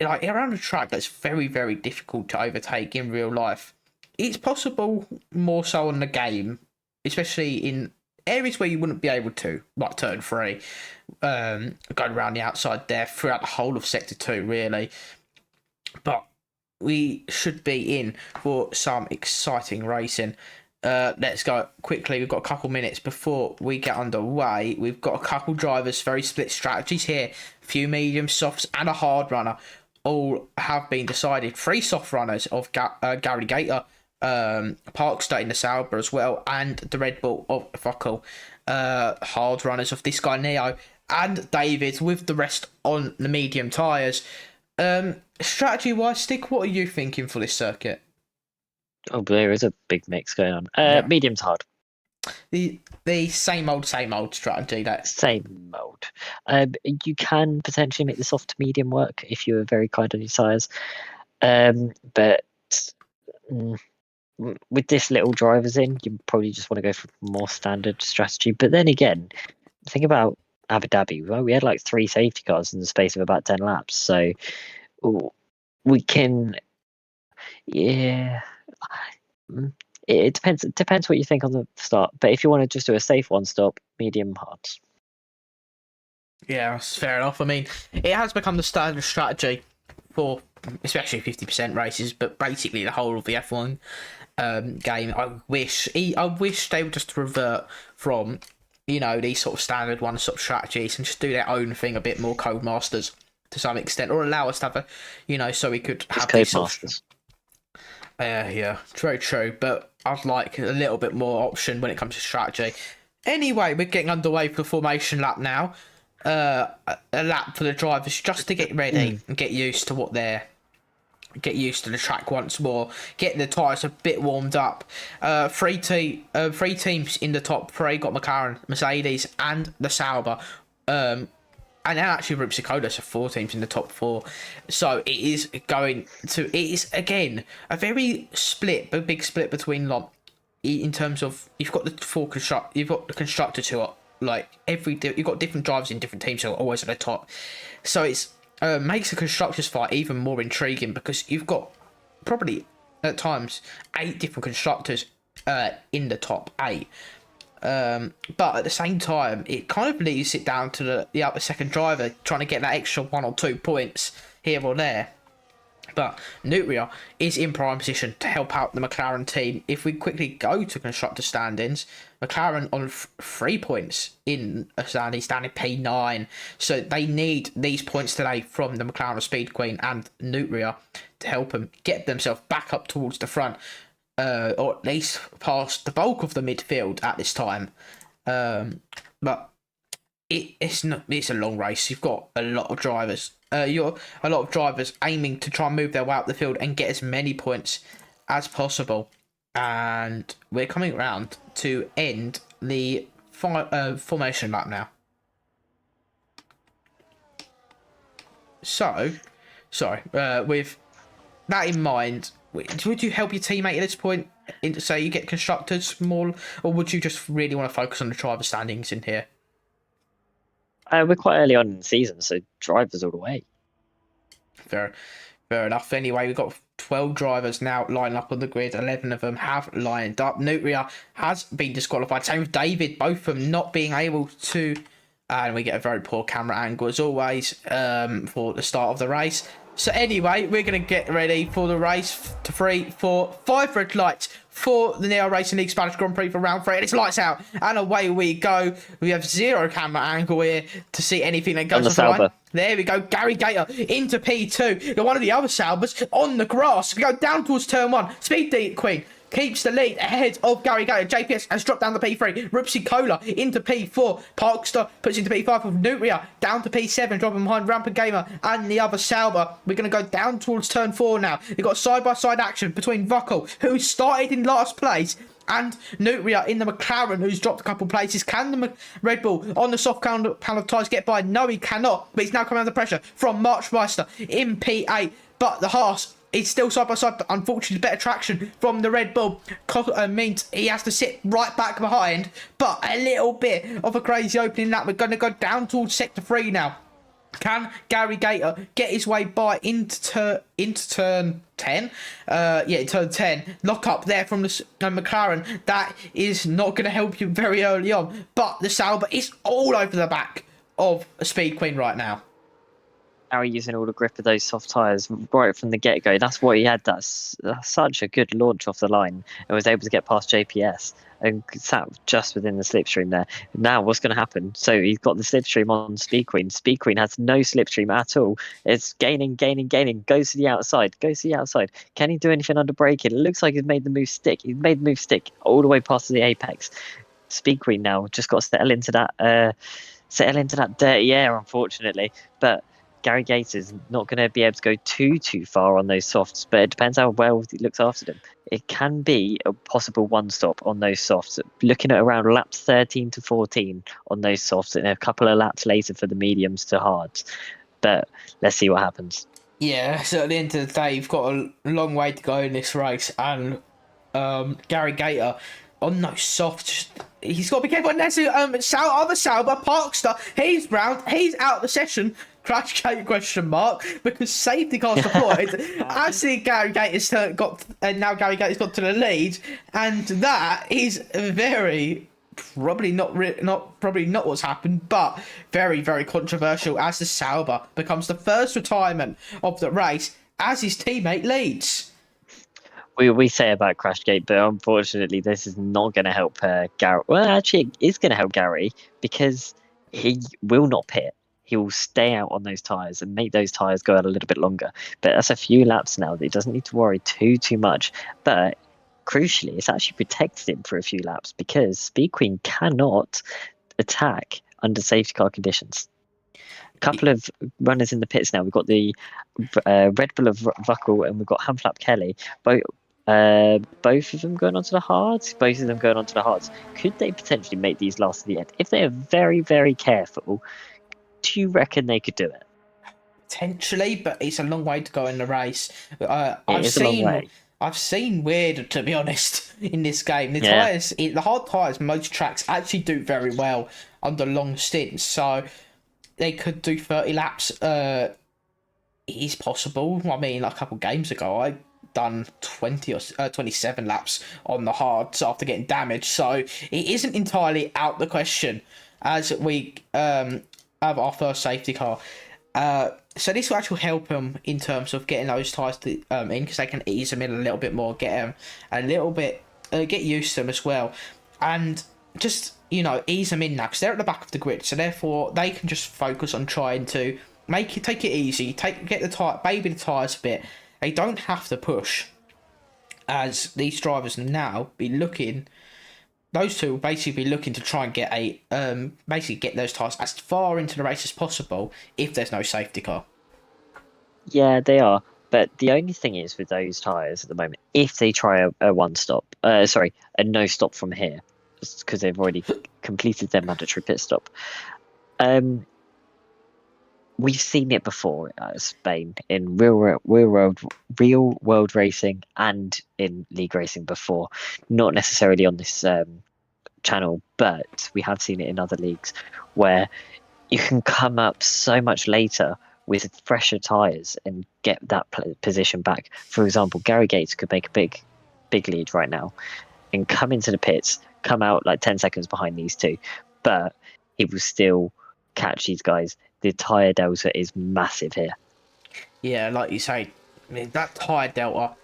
like around a track that's very, very difficult to overtake in real life. It's possible more so on the game, especially in areas where you wouldn't be able to, like turn 3, going around the outside there throughout the whole of sector 2 really. But we should be in for some exciting racing. Let's go quickly. We've got a couple minutes before we get underway. We've got a couple drivers, very split strategies here. A few medium softs and a hard runner. All have been decided. 3 soft runners of Gary Gator, Parkster in the Sauber as well, and the Red Bull of Fuckle. Hard runners of this guy Neo and David, with the rest on the medium tyres. Strategy wise, Stick, what are you thinking for this circuit? Oh, there is a big mix going on. Medium's hard. The same old strategy. That Same mode. You can potentially make the soft to medium work if you're very kind on your tyres. But with this little drivers in, you probably just want to go for more standard strategy. But then again, think about Abu Dhabi. Well, we had like 3 safety cars in the space of about 10 laps. So we can, yeah. It depends. It depends what you think on the start. But if you want to just do a safe one stop, medium hard. Yeah, that's fair enough. I mean, it has become the standard strategy for especially 50% races, but basically the whole of the F1 game. I wish they would just revert from, these sort of standard one stop strategies and just do their own thing a bit more Codemasters to some extent, or allow us to have so we could have these Codemasters. Yeah, very true. But I'd like a little bit more option when it comes to strategy. Anyway, we're getting underway for the formation lap now. A lap for the drivers just to get ready and get used to get used to the track once more. Getting the tyres a bit warmed up. 3 teams in the top 3 got McLaren, Mercedes, and the Sauber. And then actually Roops Dakota, so 4 teams in the top 4. So it is again a very big split between in terms of you've got the constructors who are you've got different drivers in different teams who are always at the top. So it's makes the constructors fight even more intriguing because you've got probably at times 8 different constructors in the top 8. But at the same time, it kind of leaves it down to the upper second driver trying to get that extra 1 or 2 points here or there. But Nutria is in prime position to help out the McLaren team. If we quickly go to constructor standings, McLaren on 3 points in a standing P9. So they need these points today from the McLaren Speed Queen and Nutria to help them get themselves back up towards the front. Or at least past the bulk of the midfield at this time. But it's a long race. You've got a lot of drivers. You're a lot of drivers aiming to try and move their way up the field and get as many points as possible. And we're coming around to end the formation lap now. So, sorry. With that in mind, would you help your teammate at this point? Say you get constructors more, or would you just really want to focus on the driver standings in here? We're quite early on in the season, so drivers all the way. Fair enough. Anyway, we've got 12 drivers now lining up on the grid. 11 of them have lined up. Nutria has been disqualified. Same with David. Both of them not being able to. And we get a very poor camera angle as always for the start of the race. So anyway, we're going to get ready for the race to 3, 4, 5 red lights for the Neo Racing League Spanish Grand Prix for round 3. And it's lights out. And away we go. We have 0 camera angle here to see anything that goes off the line. There we go. Gary Gator into P2. Got one of the other Saubers on the grass. We go down towards turn 1. Speed Queen keeps the lead ahead of Gary Gator. JPS has dropped down to P3. Rupsi Cola into P4. Parkster puts into P5 with Nutria down to P7, dropping behind Rampant Gamer and the other Sauber. We're going to go down towards turn 4 now. We've got side-by-side action between Vuckle, who started in last place, and Nutria in the McLaren, who's dropped a couple places. Can the Red Bull on the soft panel of tyres get by? No, he cannot, but he's now coming under pressure from Marchmeister in P8. But the Haas is still side by side, but unfortunately better traction from the Red Bull means he has to sit right back behind. But a little bit of a crazy opening lap. We're going to go down towards sector 3 now. Can Gary Gator get his way by into turn 10? Turn 10. Lock up there from the McLaren. That is not going to help you very early on. But the Sauber is all over the back of a Speed Queen right now. Gary using all the grip of those soft tyres right from the get-go. That's what he had. That's such a good launch off the line and was able to get past JPS and sat just within the slipstream there. Now what's going to happen? So he's got the slipstream on Speed Queen. Speed Queen has no slipstream at all. It's gaining, goes to the outside. Can he do anything under braking? It looks like he's made the move stick. He's made the move stick all the way past the apex. Speed Queen now just got to settle into that dirty air, unfortunately. But Gary Gator's not going to be able to go too far on those softs, but it depends how well he looks after them. It can be a possible one-stop on those softs, looking at around laps 13 to 14 on those softs, and a couple of laps later for the mediums to hards. But let's see what happens. Yeah, so at the end of the day, you've got a long way to go in this race, and Gary Gator on those softs, he's got to be careful. And there's other Sauber, Parkster, he's round, he's out of the session. Crash gate question mark, because safety cars deployed. I see Gary Gator's got, and now Gary Gator's got to the lead, and that is very probably not what's happened, but very, very controversial as the Sauber becomes the first retirement of the race as his teammate leads. We say about Crashgate, but unfortunately this is not going to help Gary. Well, actually it is going to help Gary, because he will not pit. He will stay out on those tyres and make those tyres go out a little bit longer. But that's a few laps now that he doesn't need to worry too much. But crucially, it's actually protected him for a few laps, because Speed Queen cannot attack under safety car conditions. A couple of runners in the pits now. We've got the Red Bull of Vuckle and we've got Hamflap Kelly. Both of them going onto the hards. Could they potentially make these last to the end? If they are very, very careful, do you reckon they could do it? Potentially, but it's a long way to go in the race. I've seen weird, to be honest, in this game. The tyres, the hard tyres, most tracks actually do very well under long stints. So they could do 30 laps. It is possible. I mean, like a couple of games ago, I done 20 or 27 laps on the hards after getting damaged. So it isn't entirely out the question as we have our first safety car. So this will actually help them in terms of getting those tyres in, because they can ease them in a little bit more, get them a little bit, get used to them as well, and just, ease them in now, because they're at the back of the grid, so therefore they can just focus on trying to take it easy, baby the tyres a bit. They don't have to push, as these drivers now be looking. Those two will basically be looking to try and get get those tyres as far into the race as possible if there's no safety car. Yeah, they are. But the only thing is with those tyres at the moment, if they try a no stop from here, because they've already completed their mandatory pit stop. We've seen it before at Spain in real world racing and in league racing before. Not necessarily on this channel, but we have seen it in other leagues where you can come up so much later with fresher tyres and get that position back. For example, Gary Gates could make a big lead right now and come into the pits, come out like 10 seconds behind these two, but he will still catch these guys. The tyre delta is massive here. Yeah, like you say, that tyre delta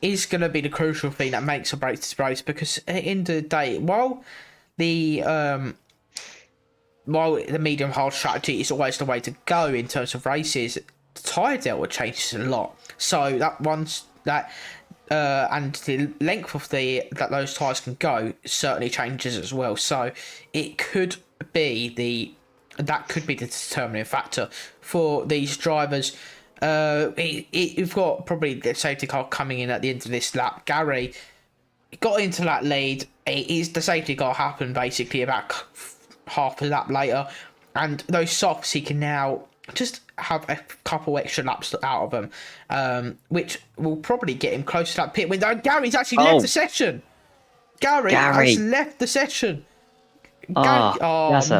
is going to be the crucial thing that makes or breaks this race, because at the end of the day, while the medium hard strategy is always the way to go in terms of races, the tyre delta changes a lot. So and the length of that those tyres can go certainly changes as well. So it could be that could be the determining factor for these drivers. You've got probably the safety car coming in at the end of this lap. Gary got into that lead. The safety car happened basically about half a lap later, and those softs he can now just have a couple extra laps out of them, which will probably get him close to that pit window. And Gary's actually left the session. Gary has left the session. Gaz,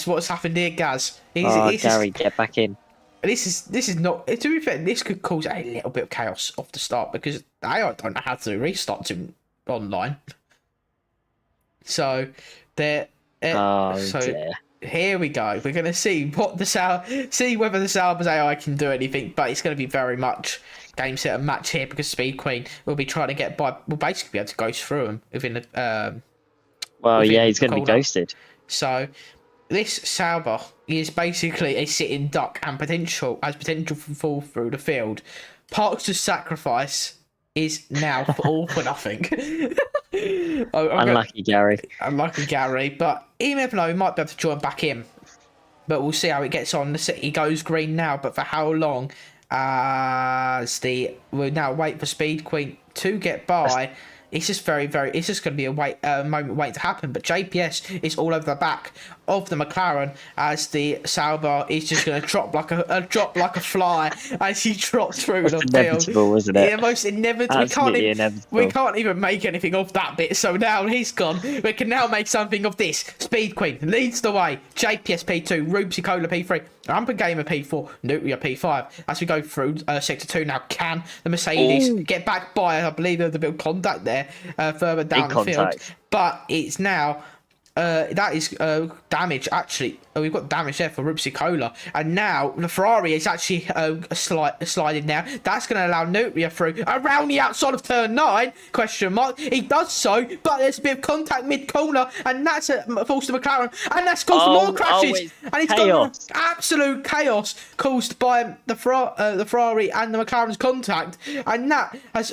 what's happened here, Gaz? Gary, get back in. This is not. To be fair, this could cause a little bit of chaos off the start because I don't know how to restart him online. So there. Dear. Here we go. We're going to see whether the Sauber's AI can do anything, but it's going to be very much game set and match here because Speed Queen will be trying to get by. We'll basically be able to ghost through him within the. He's going to be ghosted. So this Sauber is basically a sitting duck and potential to fall through the field. Parks to sacrifice is now all for nothing. Unlucky Gary, but even if he might be able to join back in. But we'll see how it gets on. He goes green now, but for how long? We'll now wait for Speed Queen to get by. It's just it's just going to be a moment waiting to happen. But JPS is all over the back of the McLaren as the Sauber is just going to drop like a fly as he drops through the inevitable, field. Wasn't it? Yeah, most inevitable. We can't even make anything of that bit. So now he's gone. We can now make something of this. Speed Queen leads the way. JPS P2, Rubesy Cola P3, Ramper Gamer P4, Nutria P5. As we go through Sector 2 now, can the Mercedes get back by? I believe there's a bit of contact there further down the field. But it's now... that is damage, actually. We've got damage there for Rubsy Cola. And now the Ferrari is actually sliding now. That's going to allow Nutria through around the outside of turn 9. Question mark. He does so, but there's a bit of contact mid-corner. And that's forced to McLaren. And that's caused more crashes. And it's got absolute chaos caused by the Ferrari and the McLaren's contact. And that has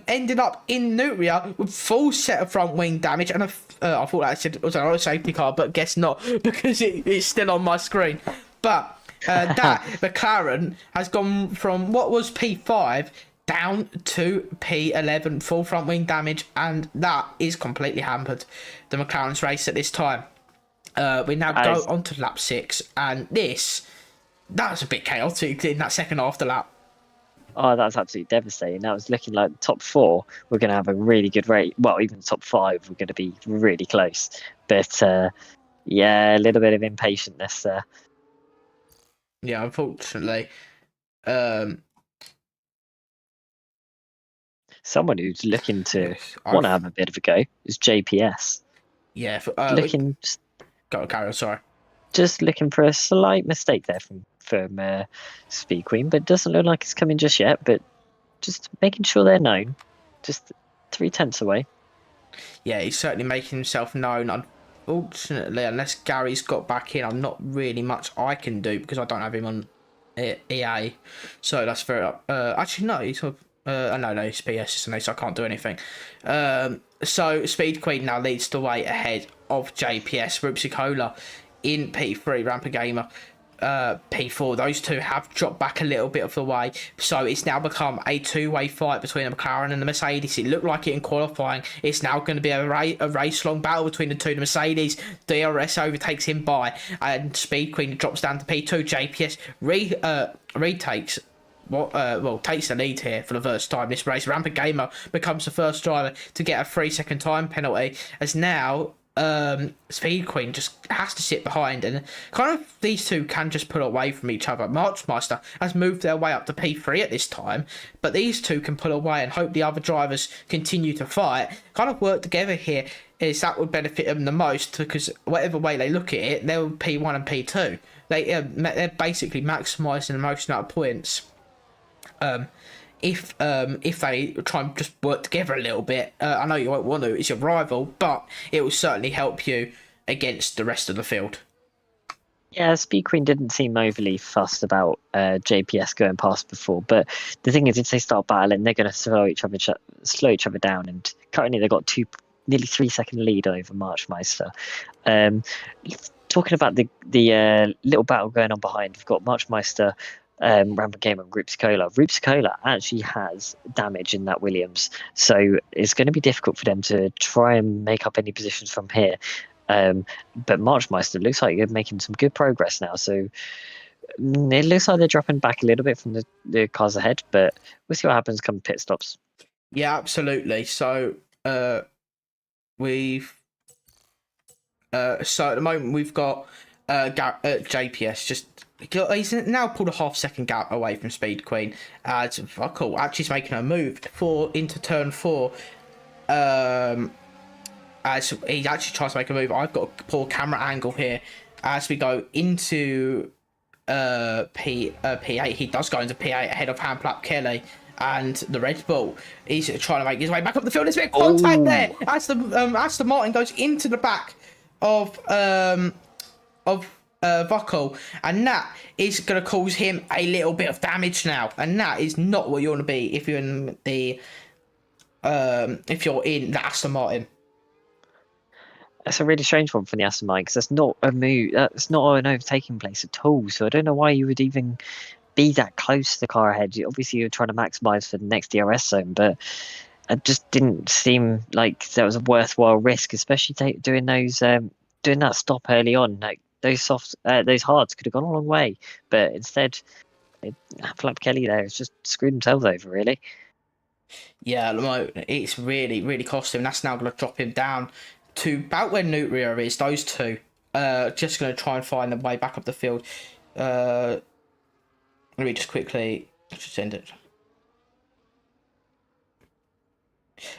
ended up in Nutria with full set of front wing damage. And I thought that said it was another safety car, but guess not because it's still on my screen. But that McLaren has gone from what was P5 down to P11, full front wing damage, and that is completely hampered the McLaren's race at this time. We now go on to lap 6, and that's a bit chaotic in that second half of the lap. Oh, that's absolutely devastating. That was looking like the top 4. We're going to have a really good rate. Well, even the top 5, we're going to be really close. But, a little bit of impatientness there. Yeah, unfortunately. Someone who's looking to want to have a bit of a go is JPS. Yeah. Carry on, sorry. Just looking for a slight mistake there from Speed Queen, but doesn't look like it's coming just yet, but just making sure they're known. Just 3/10 away. Yeah, he's certainly making himself known. Unfortunately, unless Gary's got back in, I'm not really much I can do because I don't have him on EA. So that's very... actually, no, he's... no, it's PS, isn't he? So I can't do anything. So Speed Queen now leads the way ahead of JPS. Rubsy Cola in P3, Ramper Gamer P4. Those two have dropped back a little bit of the way, so it's now become a two-way fight between the McLaren and the Mercedes. It looked like it in qualifying. It's now going to be a race-long battle between the two. The Mercedes DRS overtakes him by, and Speed Queen drops down to P2. JPS retakes takes the lead here for the first time this race. Rampant Gamer becomes the first driver to get a 3-second time penalty, as now Speed Queen just has to sit behind, and kind of these two can just pull away from each other. Marchmeister has moved their way up to P3 at this time, but these two can pull away and hope the other drivers continue to fight. Kind of work together here is that would benefit them the most, because whatever way they look at it, they're P1 and P2. They're basically maximising the most amount of points. If they try and just work together a little bit. I know you won't want to, it's your rival, but it will certainly help you against the rest of the field. Yeah, Speed Queen didn't seem overly fussed about JPS going past before, but the thing is, if they start battling, they're going to slow each other down, and currently they've got nearly 3 second lead over Marchmeister. Um, Talking about the little battle going on behind, we've got Marchmeister, Rampant Gamer, and Rupsicola. Rupsicola actually has damage in that Williams, so it's going to be difficult for them to try and make up any positions from here. But Marchmeister looks like they're making some good progress now. So it looks like they're dropping back a little bit from the cars ahead, but we'll see what happens come pit stops. Yeah, absolutely. So we've so at the moment we've got JPS just he's now pulled a half-second gap away from Speed Queen as Vuckle actually is making a move into turn 4. As he actually tries to make a move, I've got a poor camera angle here as we go into P8. He does go into P8 ahead of Handplap Kelly, and the Red Bull is trying to make his way back up the field. There's a bit of contact there as the Aston Martin goes into the back of Vuckle, and that is going to cause him a little bit of damage now, and that is not what you want to be if you're in the Aston Martin. That's a really strange one from the Aston Martin because that's not a move. That's not an overtaking place at all. So I don't know why you would even be that close to the car ahead. Obviously, you're trying to maximise for the next DRS zone, but it just didn't seem like that was a worthwhile risk, especially doing that stop early on. Like those hards could have gone a long way, but instead, Flap Kelly there has just screwed himself over really. Yeah, it's really, really cost him. That's now going to drop him down to about where Nutria is. Those two just going to try and find their way back up the field. Let me just quickly send it.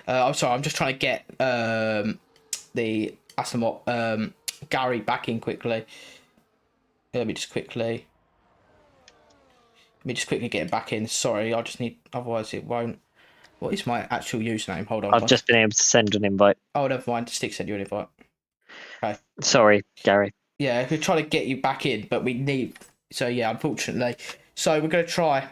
I'm sorry, I'm just trying to get the Aston Gary back in quickly. Let me just quickly get him back in. Sorry, I just need, otherwise it won't. What is my actual username? Hold on. I've just been able to send an invite. Oh, never mind. Stick sent you an invite. Okay. Sorry, Gary. Yeah, we're trying to get you back in, but we need. So yeah, unfortunately. So we're gonna try.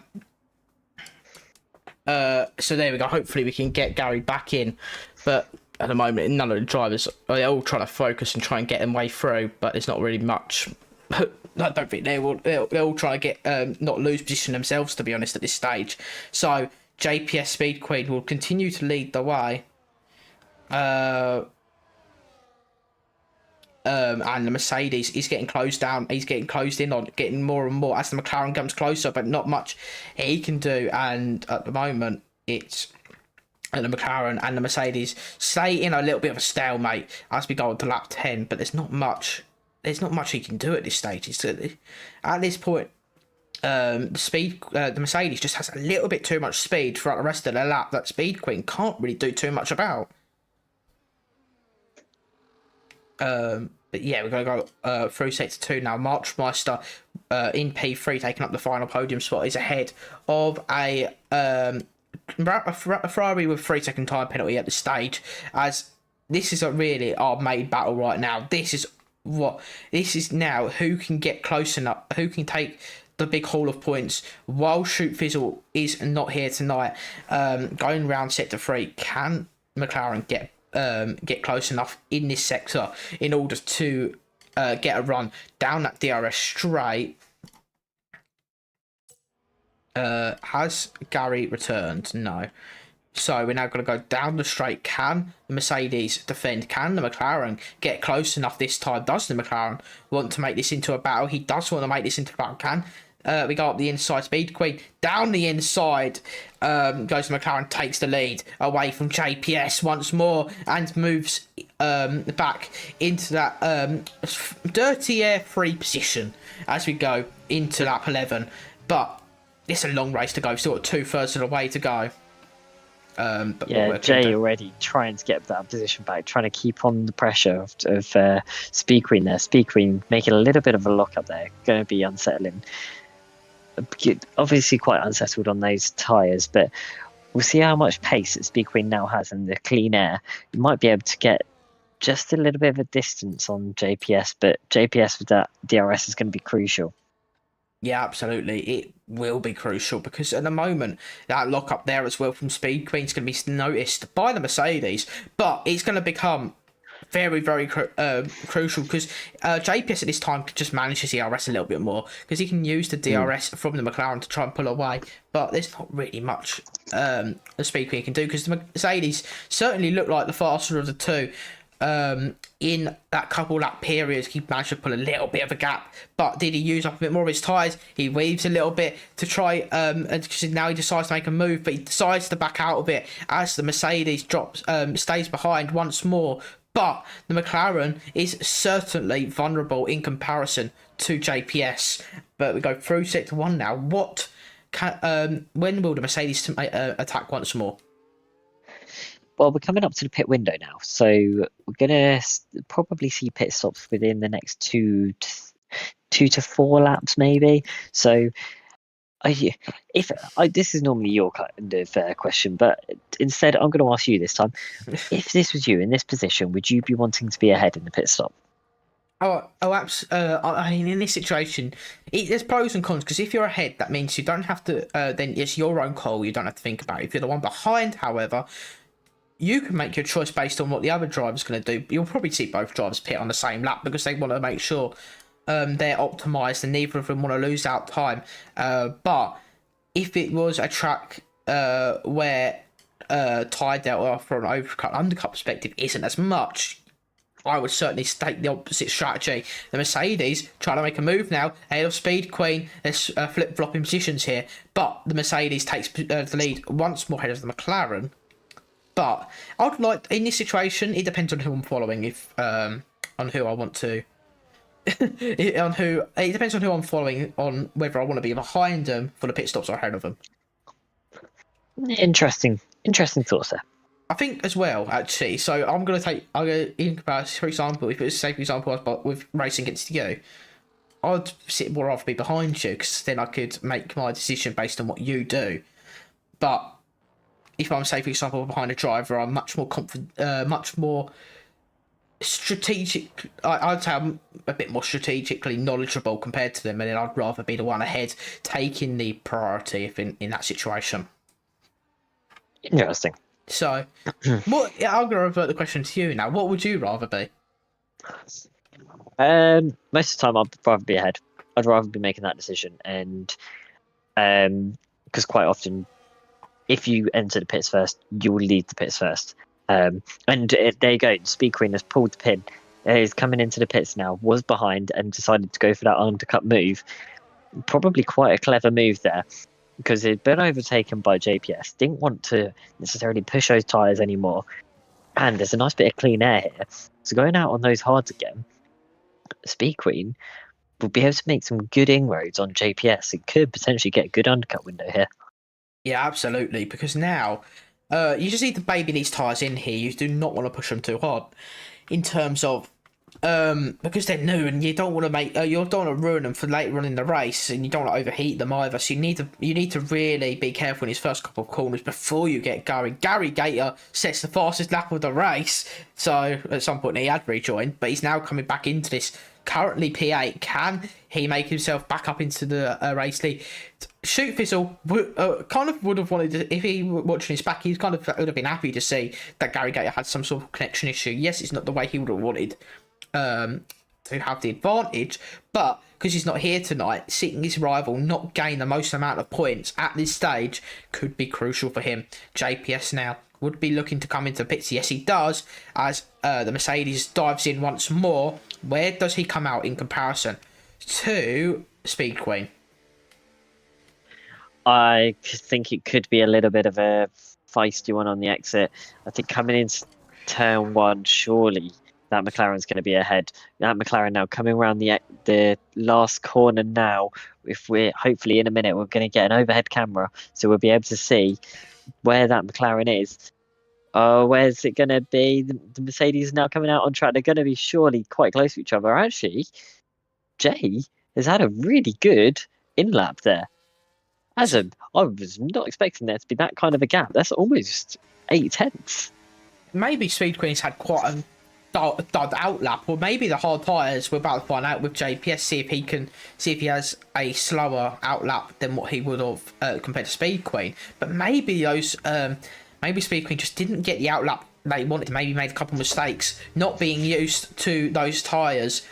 So there we go. Hopefully we can get Gary back in, but at the moment none of the drivers they're all trying to focus and try and get them way through, but there's not really much. I don't think they're all trying to get not lose position themselves, to be honest, at this stage. So JPS Speed Queen will continue to lead the way. And the Mercedes is getting closed down. He's getting closed in on, getting more and more as the McLaren comes closer, but not much he can do. And at the moment, it's the McLaren and the Mercedes stay in a little bit of a stalemate as we go on to lap 10. But there's not much he can do at this stage. At this point, the Mercedes just has a little bit too much speed throughout the rest of the lap that Speed Queen can't really do too much about. But yeah, we're going to go through sector 2 now. Marchmeister in P3 taking up the final podium spot is ahead of a Ferrari with 3-second time penalty at the stage, as this is really our main battle right now. This is now who can get close enough, who can take the big haul of points while Shoot Fizzle is not here tonight. Going round sector 3, can McLaren get close enough in this sector in order to get a run down that DRS straight? Has Gary returned? No. So we're now going to go down the straight. Can the Mercedes defend? Can the McLaren get close enough this time? Does the McLaren want to make this into a battle? He does want to make this into a battle. Can we go up the inside? Speed Queen down the inside goes to McLaren, takes the lead away from JPS once more and moves back into that dirty air free position as we go into lap 11. But it's a long race to go, still got 2/3 of the way to go. But yeah, Jay already trying to get that position back, trying to keep on the pressure of Speed Queen there. Speed Queen making a little bit of a lock up there, going to be unsettling. Obviously quite unsettled on those tyres, but we'll see how much pace that Speed Queen now has in the clean air. You might be able to get just a little bit of a distance on JPS, but JPS with that DRS is going to be crucial. Yeah, absolutely. It will be crucial because at the moment, that lock up there as well from Speed Queen is going to be noticed by the Mercedes, but it's going to become very, very crucial because JPS at this time can just manage his DRS a little bit more because he can use the DRS from the McLaren to try and pull away, but there's not really much the Speed Queen can do because the Mercedes certainly look like the faster of the two. In that couple lap period, he managed to pull a little bit of a gap, but did he use up a bit more of his tyres? He weaves a little bit to try, and now he decides to make a move, but he decides to back out of it as the Mercedes stays behind once more. But the McLaren is certainly vulnerable in comparison to JPS. But we go through sector 1 now. When will the Mercedes attack once more? Well, we're coming up to the pit window now, so we're gonna probably see pit stops within the next 2 to 4 laps, maybe. So, this is normally your kind of question, but instead, I'm going to ask you this time: if this was you in this position, would you be wanting to be ahead in the pit stop? I mean, in this situation, there's pros and cons because if you're ahead, that means you don't have to. Then it's your own call. You don't have to think about it. If you're the one behind, however, you can make your choice based on what the other driver's going to do. You'll probably see both drivers pit on the same lap because they want to make sure they're optimised and neither of them want to lose out time. But if it was a track where tyre delta from an undercut perspective isn't as much, I would certainly take the opposite strategy. The Mercedes trying to make a move now ahead of Speed Queen. There's flip-flopping positions here, but the Mercedes takes the lead once more ahead of the McLaren. But I'd like in this situation, it depends on who I'm following. On who I want to, it depends on who I'm following on whether I want to be behind them for the pit stops or ahead of them. Interesting thoughts there. I think as well, actually. So I'm gonna in comparison, for example, if it was say for example, I was with racing against you, I'd more rather be behind you because then I could make my decision based on what you do. But if I'm, say, for example, behind a driver, I'm much more confident, much more strategic. I'd say I'm a bit more strategically knowledgeable compared to them, and then I'd rather be the one ahead, taking the priority if in that situation. Interesting. So, I'm going to revert the question to you now. What would you rather be? Most of the time, I'd rather be ahead. I'd rather be making that decision, and because quite often, if you enter the pits first, you will lead the pits first. And there you go. Speed Queen has pulled the pin. Is coming into the pits now. Was behind and decided to go for that undercut move. Probably quite a clever move there, because he'd been overtaken by JPS. Didn't want to necessarily push those tyres anymore. And there's a nice bit of clean air here. So going out on those hards again, Speed Queen will be able to make some good inroads on JPS. It could potentially get a good undercut window here. Yeah, absolutely. Because now, you just need to baby these tyres in here. You do not want to push them too hard. In terms of, because they're new and you don't want to you don't want to ruin them for later on in the race, and you don't want to overheat them either. So you need to really be careful in his first couple of corners before you get going. Gary Gator sets the fastest lap of the race. So at some point he had rejoined, but he's now coming back into this. Currently P8. Can he make himself back up into the race lead? Shoot Fizzle kind of would have wanted to, if he were watching his back, he kind of would have been happy to see that Gary Gator had some sort of connection issue. Yes, it's not the way he would have wanted to have the advantage, but because he's not here tonight, seeing his rival not gain the most amount of points at this stage could be crucial for him. JPS now would be looking to come into the pits. Yes, he does, as the Mercedes dives in once more. Where does he come out in comparison to Speed Queen? I think it could be a little bit of a feisty one on the exit. I think coming into turn one, surely that McLaren's going to be ahead. That McLaren now coming around the last corner now. If we're hopefully in a minute, we're going to get an overhead camera, so we'll be able to see where that McLaren is. Where's it going to be? The Mercedes is now coming out on track. They're going to be surely quite close to each other. Actually, Jay has had a really good in-lap there. I was not expecting there to be that kind of a gap. That's almost 8 tenths. Maybe Speed Queen's had quite dud outlap, or maybe the hard tyres. We're about to find out with JPS. See if he has a slower outlap than what he would have compared to Speed Queen. But maybe maybe Speed Queen just didn't get the outlap they wanted. Maybe made a couple of mistakes, not being used to those tyres,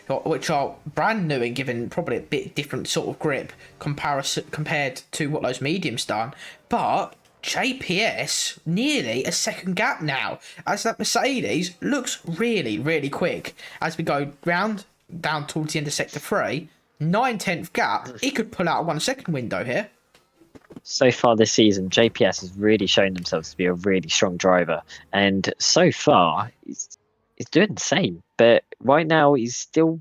which are brand new and given probably a bit different sort of grip compared to what those mediums done. But JPS nearly a second gap now, as that Mercedes looks really, really quick. As we go round down towards the end of sector 3, 9/10 gap, he could pull out a 1 second window here. So far this season, JPS has really shown themselves to be a really strong driver, and so far he's doing the same. But right now, he's still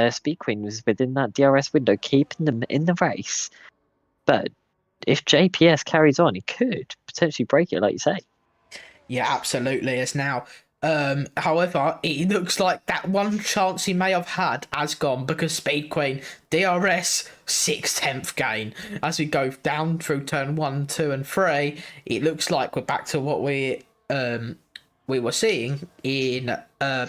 Speed Queen was within that DRS window, keeping them in the race. But if JPS carries on, he could potentially break it, like you say. Yeah, absolutely. As now, however, it looks like that one chance he may have had has gone, because Speed Queen DRS 6/10 gain. As we go down through turn 1, 2, and 3, it looks like we're back to what we were seeing in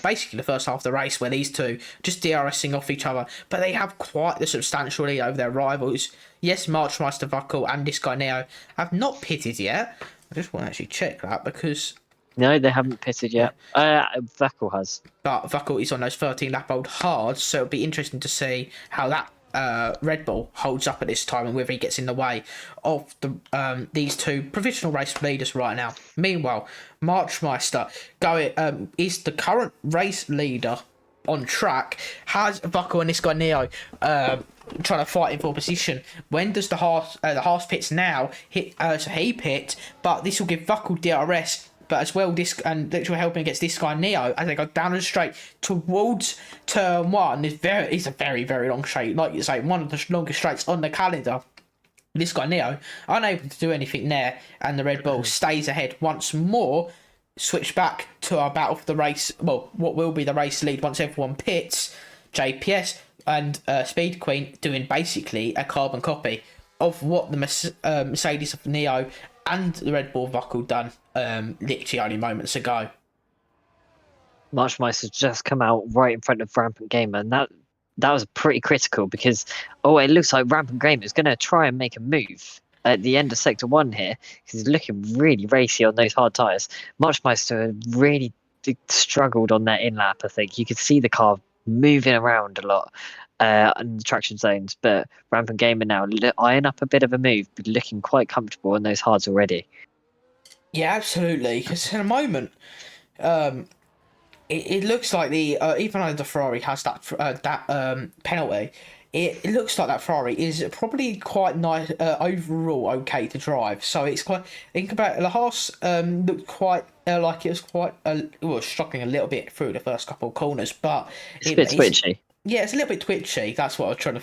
basically the first half of the race, where these two just DRSing off each other, but they have quite the substantial lead over their rivals. Yes, Marchmeister Vuckel and this guy Neo have not pitted yet. I just want to actually check that, because No, they haven't pitted yet. Vettel has. but Vuckel is on those 13 lap old hards, so it'll be interesting to see how that Red Bull holds up at this time, and whether he gets in the way of the these two provisional race leaders right now. Meanwhile, Marchmeister is the current race leader on track. Has Vuckel and this guy Neo trying to fight him for position. When does the Haas pits now hit? So he pit, but this will give Vuckel DRS. But as well, this and which will help him against this guy Neo as they go down the straight towards turn 1. It's a very, very long straight, like you say, one of the longest straights on the calendar. This guy Neo unable to do anything there, and the Red Bull stays ahead once more. Switch back to our battle for the race. Well, what will be the race lead once everyone pits. JPS and Speed Queen doing basically a carbon copy of what the Mercedes of Neo and the Red Bull Vuckel done literally only moments ago. Marchmeister's just come out right in front of Rampant Gamer, and that was pretty critical, because it looks like Rampant Gamer is going to try and make a move at the end of sector 1 here, because he's looking really racy on those hard tyres. Marchmeister really struggled on that in lap. I think you could see the car moving around a lot in the traction zones, but Rampant Gamer now eyeing up a bit of a move, but looking quite comfortable on those hards already. Yeah, absolutely. Because in a moment, it looks like even though the Ferrari has that penalty, it looks like that Ferrari is probably quite nice overall, okay to drive. So it's quite. Think about it, the Haas looked quite like it was quite struggling a little bit through the first couple of corners, but it's a bit twitchy. Yeah, it's a little bit twitchy. That's what I was trying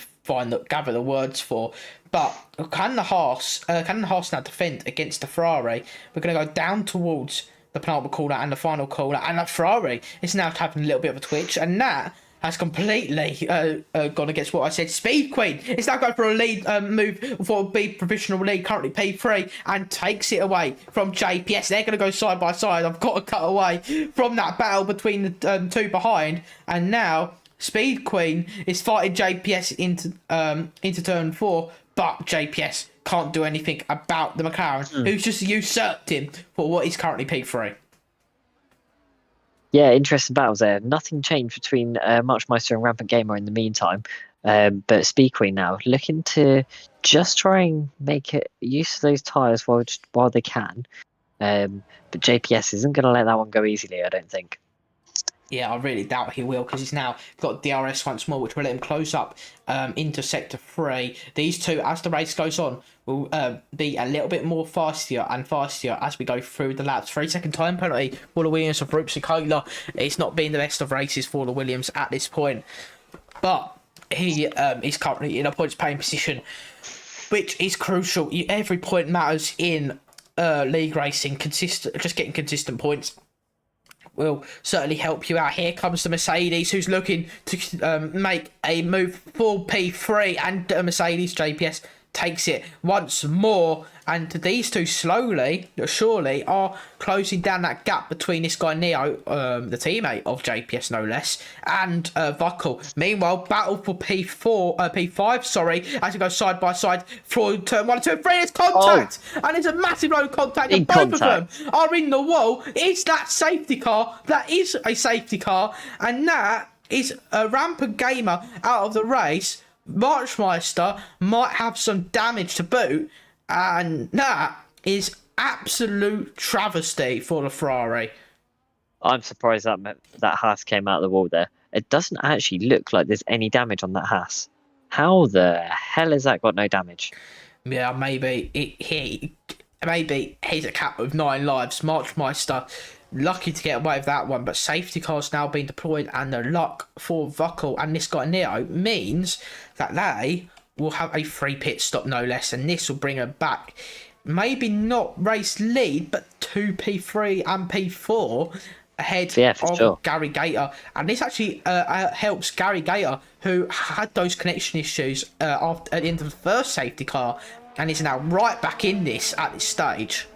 to gather the words for. But can the Haas now defend against the Ferrari? We're going to go down towards the penultimate corner and the final corner, and the Ferrari is now having a little bit of a twitch, and that has completely gone against what I said. Speed Queen is now going for a lead move for a big provisional lead, currently P3, and takes it away from JPS. They're going to go side by side. I've got to cut away from that battle between the two behind, and now Speed Queen is fighting JPS into turn 4, but JPS can't do anything about the McLaren, who's just usurped him for what is currently P3. Yeah, interesting battles there. Nothing changed between Marchmeister and Rampant Gamer in the meantime. But Speed Queen now looking to just try and make it use of those tyres while they can. But JPS isn't going to let that one go easily, I don't think. Yeah, I really doubt he will, because he's now got DRS once more, which will let him close up into Sector 3. These two, as the race goes on, will be a little bit more faster and faster as we go through the laps. 3-second time penalty for the Williams of Rupicola. It's not been the best of races for the Williams at this point, but he is currently in a points paying position, which is crucial. Every point matters in league racing. Just getting consistent points will certainly help you out. Here comes the Mercedes, who's looking to make a move for P3, and Mercedes JPS takes it once more, and these two slowly but surely are closing down that gap between this guy Neo, the teammate of JPS no less, and Vuckle. Meanwhile, battle for P5, sorry, as we go side by side through turn 1 and 2 and 3. There's contact, and there's a massive load of contact, and both of them are in the wall. It's that safety car. That is a safety car, and that is a rampant gamer out of the race. Marchmeister might have some damage to boot, and that is absolute travesty for the Ferrari. I'm surprised that Haas came out of the wall there. It doesn't actually look like there's any damage on that Haas. How the hell has that got no damage? Yeah, maybe he's a cat with 9 lives. Marchmeister lucky to get away with that one, but safety cars now being deployed, and the luck for Vuckle and this guy Neo means that they will have a free pit stop no less, and this will bring her back. Maybe not race lead, but 2 P3 and P4 ahead of sure. Gary Gator, and this actually helps Gary Gator, who had those connection issues at the end of the first safety car, and is now right back in this at this stage.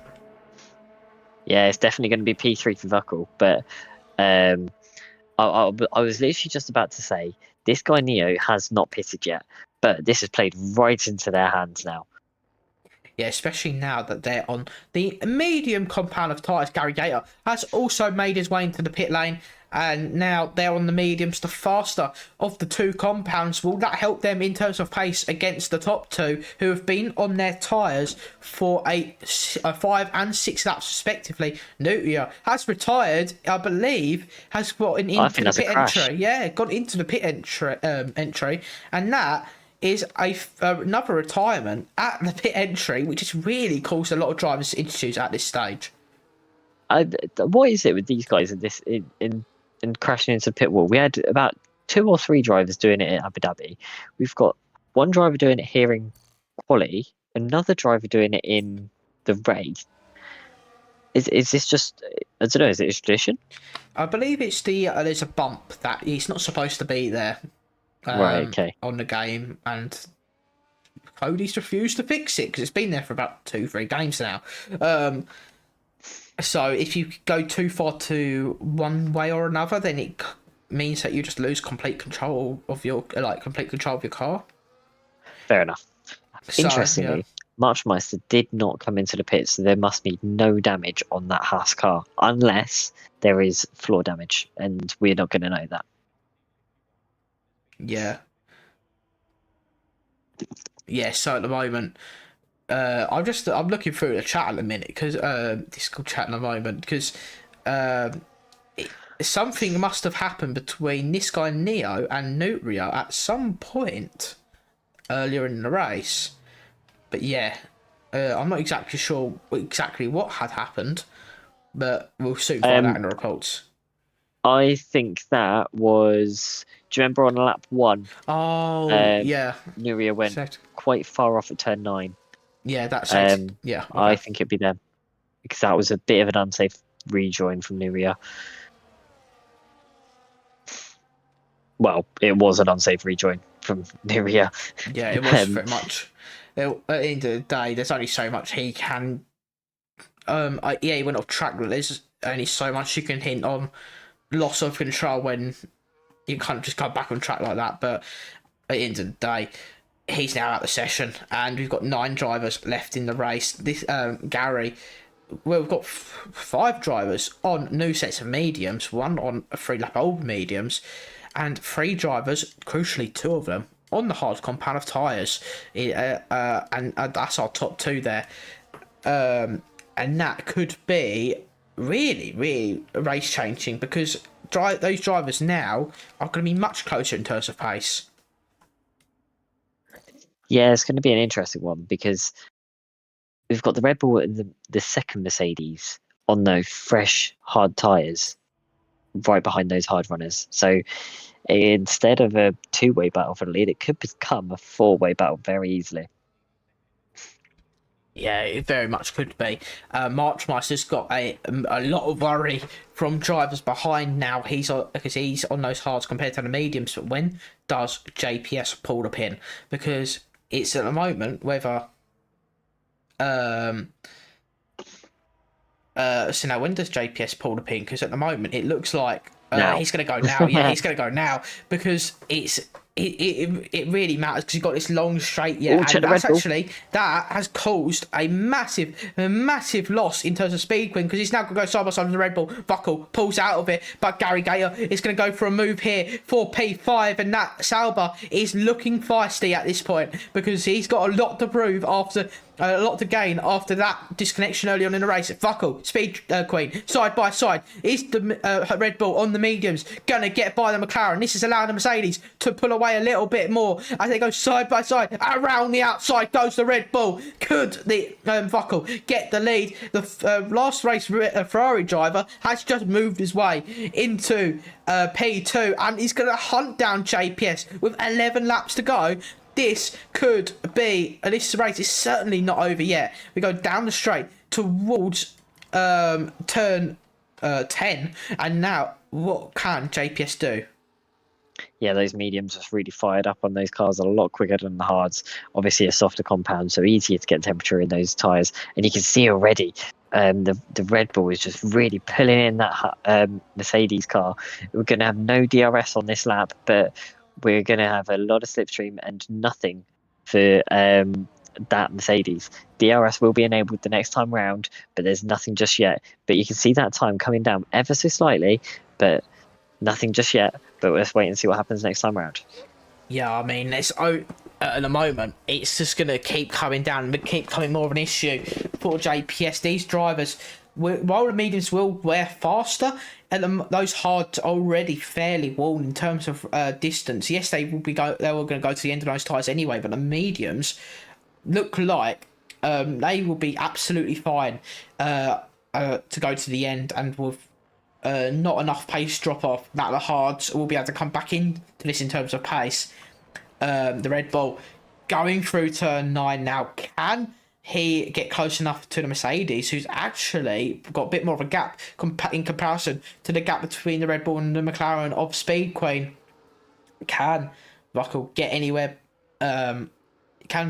Yeah, it's definitely going to be P3 for Vuckle, but I was literally just about to say, this guy Neo has not pitted yet, but this has played right into their hands now. Yeah, especially now that they're on the medium compound of tyres. Gary Gator has also made his way into the pit lane, and now they're on the mediums, the faster of the two compounds. Will that help them in terms of pace against the top two, who have been on their tyres for a 5 and 6 laps respectively? Nutria has retired, I believe, has gotten into the pit entry. Yeah, got into the pit entry, and that is another retirement at the pit entry, which has really caused a lot of drivers issues at this stage. What is it with these guys in crashing into the pit wall? We had about 2 or 3 drivers doing it in Abu Dhabi. We've got one driver doing it here in quali, another driver doing it in the race. Is this just, I don't know, is it a tradition? I believe it's there's a bump that he's not supposed to be there. Right, okay. On the game, and Cody's refused to fix it because it's been there for about 2-3 games now. So if you go too far to one way or another, then it means that you just lose complete control of your car. Fair enough. Interestingly, Marchmeister did not come into the pit, so there must be no damage on that Haas car unless there is floor damage, and we're not going to know that. Yeah. So at the moment, I'm looking through the chat at the minute, because Discord chat at the moment, because something must have happened between this guy Neo and Nutria at some point earlier in the race. But yeah, I'm not exactly sure what had happened, but we'll soon find out in the reports. I think that was. Do you remember on lap 1? Oh, yeah. Nutria went quite far off at turn 9. Yeah, that's yeah. Okay. I think it'd be them, because that was a bit of an unsafe rejoin from Nutria. Well, it was an unsafe rejoin from Nutria. Yeah, it was very much. At the end of the day, there's only so much he can. He went off track, but there's only so much you can hint on loss of control when you can't just go back on track like that. But at the end of the day, he's now out of the session, and we've got 9 drivers left in the race. This Gary, well, we've got 5 drivers on new sets of mediums, 1 on a 3-lap old mediums, and 3 drivers, crucially 2 of them, on the hard compound of tyres. And that's our top 2 there. And that could be really, really race changing, because those drivers now are going to be much closer in terms of pace. Yeah, it's going to be an interesting one, because we've got the Red Bull and the second Mercedes on those fresh, hard tyres right behind those hard runners. So instead of a 2-way battle for the lead, it could become a 4-way battle very easily. Yeah, it very much could be. Marchmeister's got a lot of worry from drivers behind now. Because he's on those hards compared to the mediums. But when does JPS pull the pin? Because it's at the moment whether so now when does JPS pull the pin? Because at the moment it looks like Now. he's going to go now. Yeah, he's going to go now because it really matters because you've got this long straight. Yeah, Oh, and check the that's Red Bull. actually that has caused a massive loss in terms of speed queen because he's now going to go side by side with the Red Bull. Buckle pulls out of it, but Gary Gator is going to go for a move here for P5, and that Sauber is looking feisty at this point because he's got a lot to prove after. A lot to gain after that disconnection early on in the race. Buckle, speed queen, side by side. Is the Red Bull on the mediums going to get by the McLaren? This is allowing the Mercedes to pull away a little bit more as they go side by side. Around the outside goes the Red Bull. Could the Buckle get the lead? The last race Ferrari driver has just moved his way into P2 and he's going to hunt down JPS with 11 laps to go. This could be, this race is certainly not over yet. We go down the straight towards turn 10, and now what can JPS do? Yeah, those mediums just really fired up on those cars a lot quicker than the hards. Obviously, a softer compound, so easier to get temperature in those tyres. And you can see already the Red Bull is just really pulling in that Mercedes car. We're going to have no DRS on this lap, but we're going to have a lot of slipstream and nothing for that Mercedes. DRS will be enabled the next time round, but there's nothing just yet. But you can see that time coming down ever so slightly, but nothing just yet. But let's wait and see what happens next time round. Yeah, I mean, at the moment, it's just going to keep coming down and keep coming more of an issue for JPS. These drivers, while the mediums will wear faster, and those hards are already fairly worn in terms of distance. Yes, they were going to go to the end of those tyres anyway, but the mediums look like they will be absolutely fine to go to the end, and with not enough pace drop off, that the hards will be able to come back into this in terms of pace. The Red Bull going through turn 9 now. Can he get close enough to the Mercedes, who's actually got a bit more of a gap in comparison to the gap between the Red Bull and the McLaren of Speed Queen? Can Buckle get anywhere? Can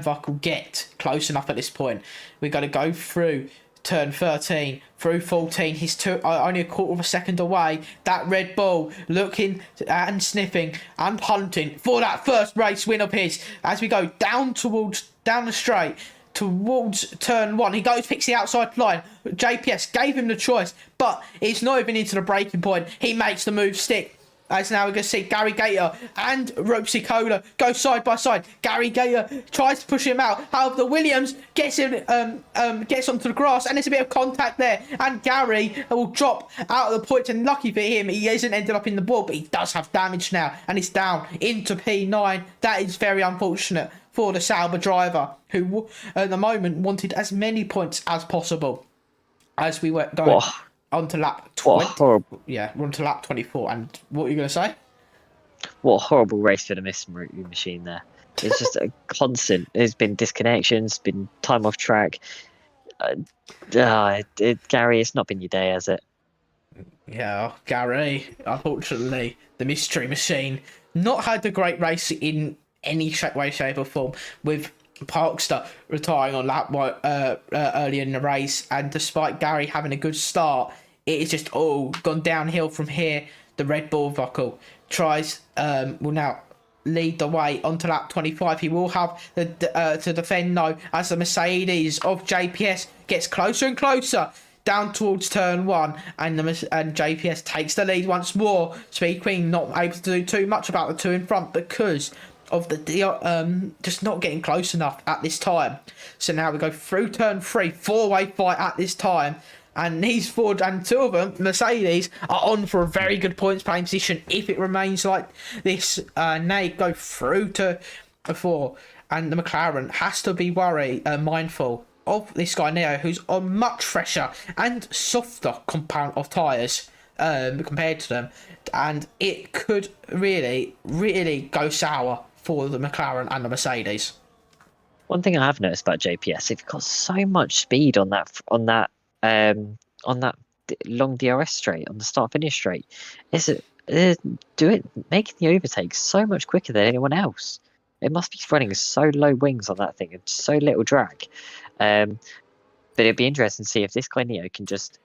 Buckle get close enough at this point? We've got to go through turn 13 through 14. He's only a quarter of a second away. That Red Bull looking and sniffing and hunting for that first race win of his as we go down the straight towards turn 1. He picks the outside line. JPS gave him the choice, but it's not even into the breaking point. He makes the move stick. As now we're going to see Gary Gator and Ropsy Cola go side by side. Gary Gator tries to push him out. However, the Williams gets onto the grass, and there's a bit of contact there. And Gary will drop out of the points. And lucky for him, he hasn't ended up in the ball, but he does have damage now, and it's down into P9. That is very unfortunate for the Sauber driver, who at the moment wanted as many points as possible. As we were going. Whoa. On to lap 20. What a horrible, yeah, we're on to lap 24. And what are you going to say? what a horrible race for the machine there. It's just a constant. There's been disconnections, been time off track. Gary, it's not been your day, has it? Yeah, Gary, unfortunately, the mystery machine, not had a great race in any way, shape or form, with Parkster retiring on lap earlier in the race, and despite Gary having a good start, it is just all gone downhill from here. The Red Bull Buckle will now lead the way onto lap 25. He will have to defend though, as the Mercedes of JPS gets closer and closer down towards turn 1, and JPS takes the lead once more. Speed Queen not able to do too much about the two in front because of the just not getting close enough at this time. So now we go through turn 3, 4-way fight at this time, and these Ford and two of them, Mercedes, are on for a very good points playing position if it remains like this. They go through to 4, and the McLaren has to be mindful of this guy Neo, who's on much fresher and softer compound of tyres compared to them, and it could really go sour for the McLaren and the Mercedes. One thing I have noticed about JPS, they've got so much speed on that long DRS straight, on the start finish straight. Making the overtakes so much quicker than anyone else. It must be running so low wings on that thing and so little drag. But it'd be interesting to see if this guy Neo can just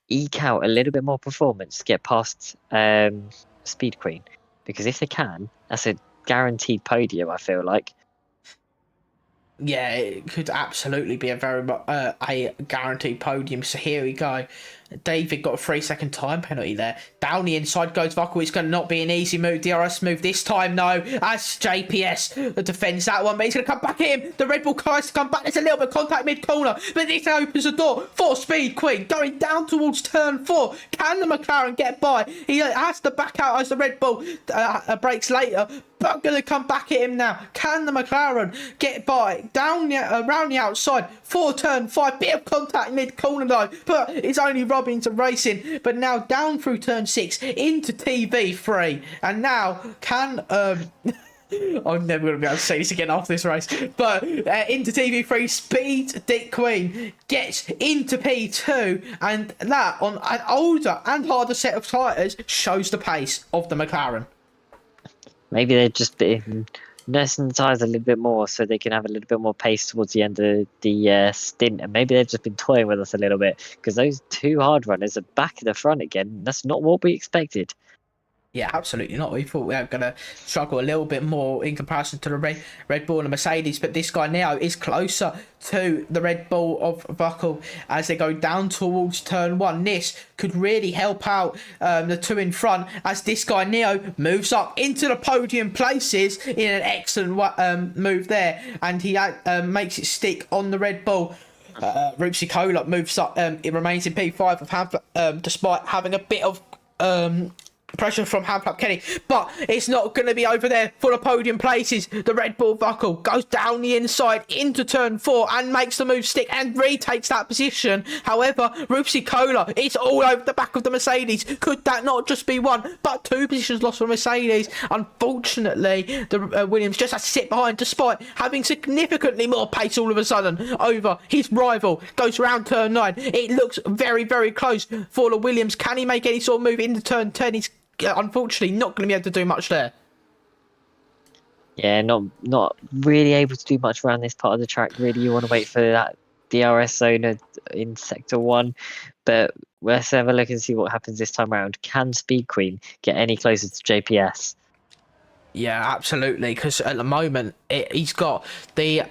eke out a little bit more performance to get past Speed Queen. Because if they can, that's a guaranteed podium, I feel like. Yeah, it could absolutely be a a guaranteed podium. So here we go. David got a 3-second time penalty there. Down the inside goes Vuckle. It's going to not be an easy move. DRS move this time, no. As JPS defends that one, but he's going to come back at him. The Red Bull tries to come back. There's a little bit of contact mid-corner, but this opens the door for Speed Queen. Going down towards turn 4. Can the McLaren get by? He has to back out as the Red Bull breaks later, but going to come back at him now. Can the McLaren get by? Down around the outside for turn 5. Bit of contact mid-corner though, but it's only into racing. But now down through turn 6 into TV3, and now can I'm never going to be able to say this again after this race, but into TV3, Speed Dick Queen gets into P2, and that on an older and harder set of tyres shows the pace of the McLaren. Maybe they've just been nursing the tyres a little bit more so they can have a little bit more pace towards the end of the stint, and maybe they've just been toying with us a little bit, because those two hard runners are back in the front again. That's not what we expected. Yeah, absolutely not. We thought we were going to struggle a little bit more in comparison to the Red Bull and the Mercedes, but this guy now is closer to the Red Bull of Vuckle as they go down towards turn 1. This could really help out the two in front as this guy Neo moves up into the podium places in an excellent move there, and he makes it stick on the Red Bull. Rupsi Kolop moves up. It remains in P5 of Hamflap, despite having a bit of pressure from Hamflap Kenny, but it's not going to be over there for the podium places. The Red Bull Vuckle goes down the inside into turn 4 and makes the move stick and retakes that position. However, Rupsi Kola is all over the back of the Mercedes. Could that not just be one, but 2 positions lost for Mercedes? Unfortunately, the Williams just has to sit behind despite having significantly more pace all of a sudden over his rival. Goes around turn 9. It looks very, very close for the Williams. Can he make any sort of move into turn 10? He's unfortunately not going to be able to do much there. Yeah, not really able to do much around this part of the track. Really, you want to wait for that DRS zone in sector 1, but let's have a look and see what happens this time around. Can Speed Queen get any closer to JPS? Yeah, absolutely, because at the moment he's got the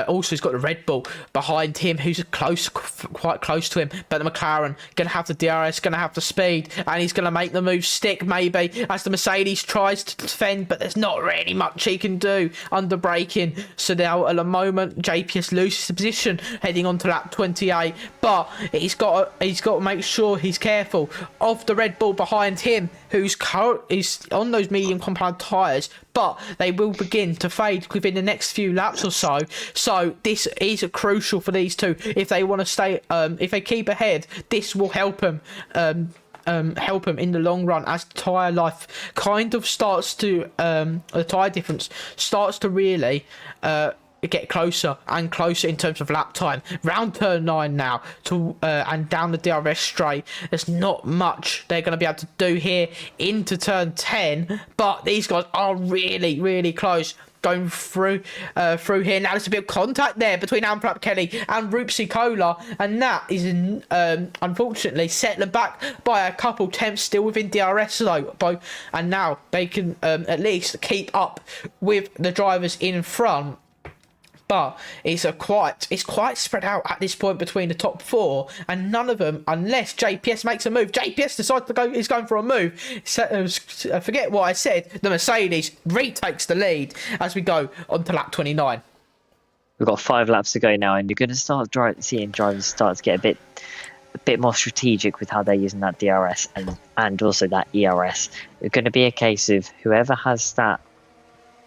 also he's got the Red Bull behind him, who's quite close to him, but the McLaren gonna have the DRS, gonna have the speed, and he's gonna make the move stick maybe as the Mercedes tries to defend, but there's not really much he can do under braking. So now at the moment JPS loses the position heading on to lap 28, but he's got to make sure he's careful of the Red Bull behind him, who's is on those medium compound tyres, but they will begin to fade within the next few laps or so. So this is crucial for these two if they want to stay. If they keep ahead, this will help them. Help them in the long run as tyre life kind of starts to the tyre difference starts to really get closer and closer in terms of lap time. Round turn 9 now to and down the DRS straight. There's not much they're going to be able to do here into turn 10, but these guys are really, really close going through here. Now there's a bit of contact there between Amprap Kelly and Rupsi Kola, and that is unfortunately set them back by a couple temps still within DRS though, both, and now they can at least keep up with the drivers in front. But it's quite spread out at this point between the top 4, and none of them, unless JPS makes a move. JPS decides to go. He's going for a move. Forget what I said. The Mercedes retakes the lead as we go on to lap 29. We've got 5 laps to go now, and you're going to start seeing drivers start to get a bit more strategic with how they're using that DRS and also that ERS. It's going to be a case of whoever has that,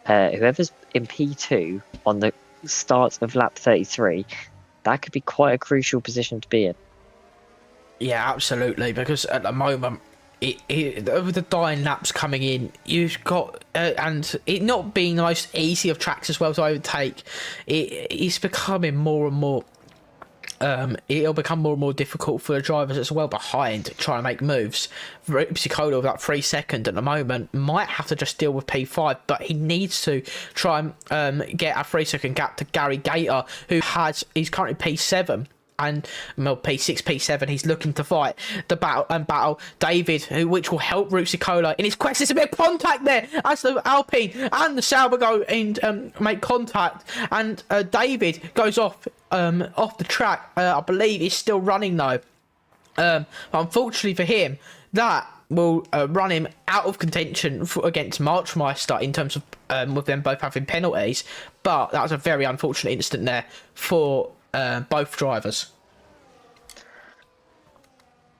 whoever's in P2 on the start of lap 33, that could be quite a crucial position to be in. Yeah, absolutely, because at the moment over the dying laps coming in, you've got and it not being the most easy of tracks as well to overtake, it's becoming more and more it'll become more and more difficult for the drivers as well behind trying to make moves. Rupsikola with that 3 second at the moment might have to just deal with P5, but he needs to try and get a 3 second gap to Gary Gator, he's currently P7. And well, P6, P7, he's looking to fight the battle David, which will help Rupsikola in his quest. There's a bit of contact there as the Alpine and the Sauber go and make contact, and David goes off the track. I believe he's still running though. Unfortunately for him, that will run him out of contention against Marchmeister in terms of with them both having penalties. But that was a very unfortunate incident there for both drivers.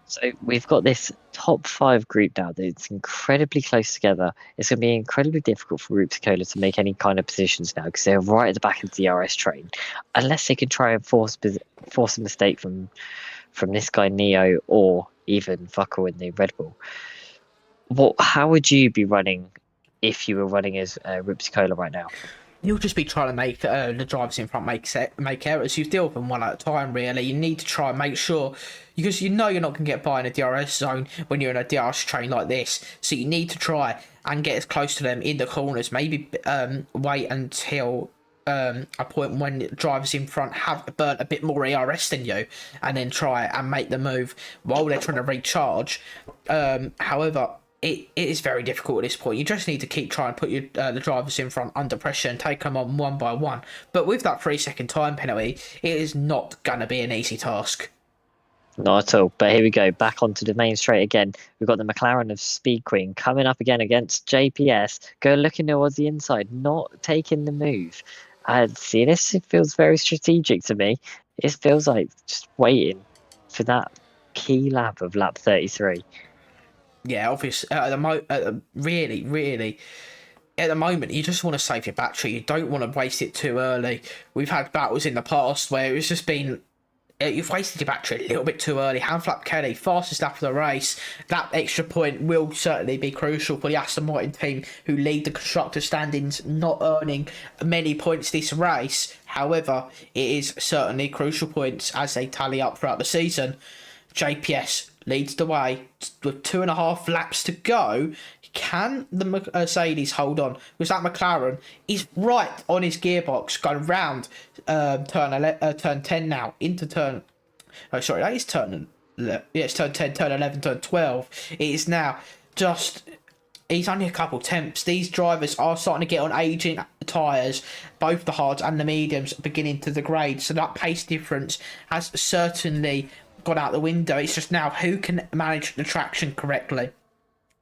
So we've got this top 5 group now that's incredibly close together. It's going to be incredibly difficult for Rupsikola to make any kind of positions now because they're right at the back of the DRS train. Unless they can try and force a mistake from this guy Neo or even Vuckel in the Red Bull. How would you be running if you were running as Rupsikola right now? You'll just be trying to make the drivers in front make errors. You deal with them one at a time, really. You need to try and make sure, because you know you're not going to get by in a DRS zone when you're in a DRS train like this. So you need to try and get as close to them in the corners. Maybe wait until a point when the drivers in front have burnt a bit more ERS than you, and then try and make the move while they're trying to recharge. However, it is very difficult at this point. You just need to keep trying to put the drivers in front under pressure and take them on one by one. But with that 3 second time penalty, it is not going to be an easy task. Not at all. But here we go. Back onto the main straight again. We've got the McLaren of Speed Queen coming up again against JPS. Go looking towards the inside, not taking the move. See, this feels very strategic to me. It feels like just waiting for that key lap of lap 33. Yeah, obviously, really, at the moment, you just want to save your battery. You don't want to waste it too early. We've had battles in the past where it's just been, you've wasted your battery a little bit too early. Hanflap Kelly, fastest lap of the race. That extra point will certainly be crucial for the Aston Martin team, who lead the constructor standings, not earning many points this race. However, it is certainly crucial points as they tally up throughout the season. JPS leads the way with 2.5 laps to go. Can the Mercedes hold on? Because that McLaren is right on his gearbox going round turn 10 now into turn. Oh, sorry, that is turn. Yeah, it's turn 10, turn 11, turn 12. It is now just. He's only a couple temps. These drivers are starting to get on aging tyres, both the hards and the mediums, beginning to degrade. So that pace difference has certainly gone out the window. It's just now who can manage the traction correctly.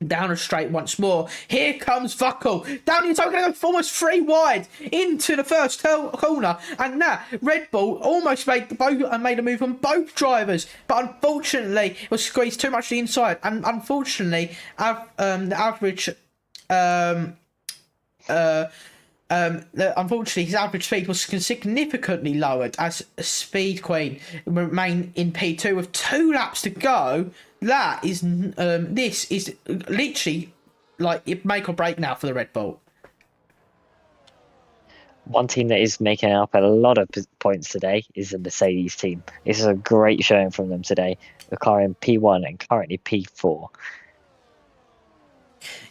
Down a straight once more. Here comes Vuckel. Down the inside, going to go almost 3 wide into the first corner. And now Red Bull almost made a move on both drivers. But unfortunately, it was squeezed too much to the inside. And unfortunately, the average... unfortunately, his average speed was significantly lowered as Speed Queen remained in P2 with 2 laps to go. That is, this is literally like make or break now for the Red Bull. One team that is making up a lot of points today is the Mercedes team. This is a great showing from them today. The car in P1 and currently P4.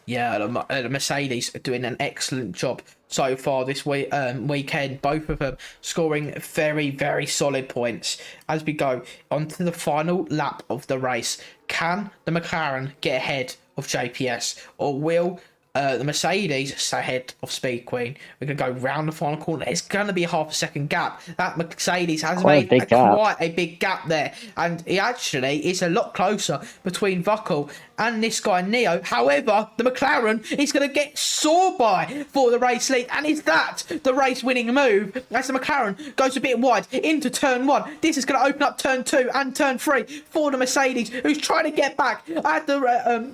Yeah, the Mercedes are doing an excellent job so far this weekend. Both of them scoring very, very solid points. As we go on to the final lap of the race, can the McLaren get ahead of JPS, or will the Mercedes stay ahead of Speed Queen? We're going to go round the final corner. It's going to be a half a second gap. That Mercedes has made quite a big gap there. And it actually is a lot closer between Vuckel and this guy Neo. However, the McLaren is going to get sore by for the race lead. And is that the race winning move as the McLaren goes a bit wide into turn 1? This is going to open up turn 2 and turn 3 for the Mercedes, who's trying to get back at the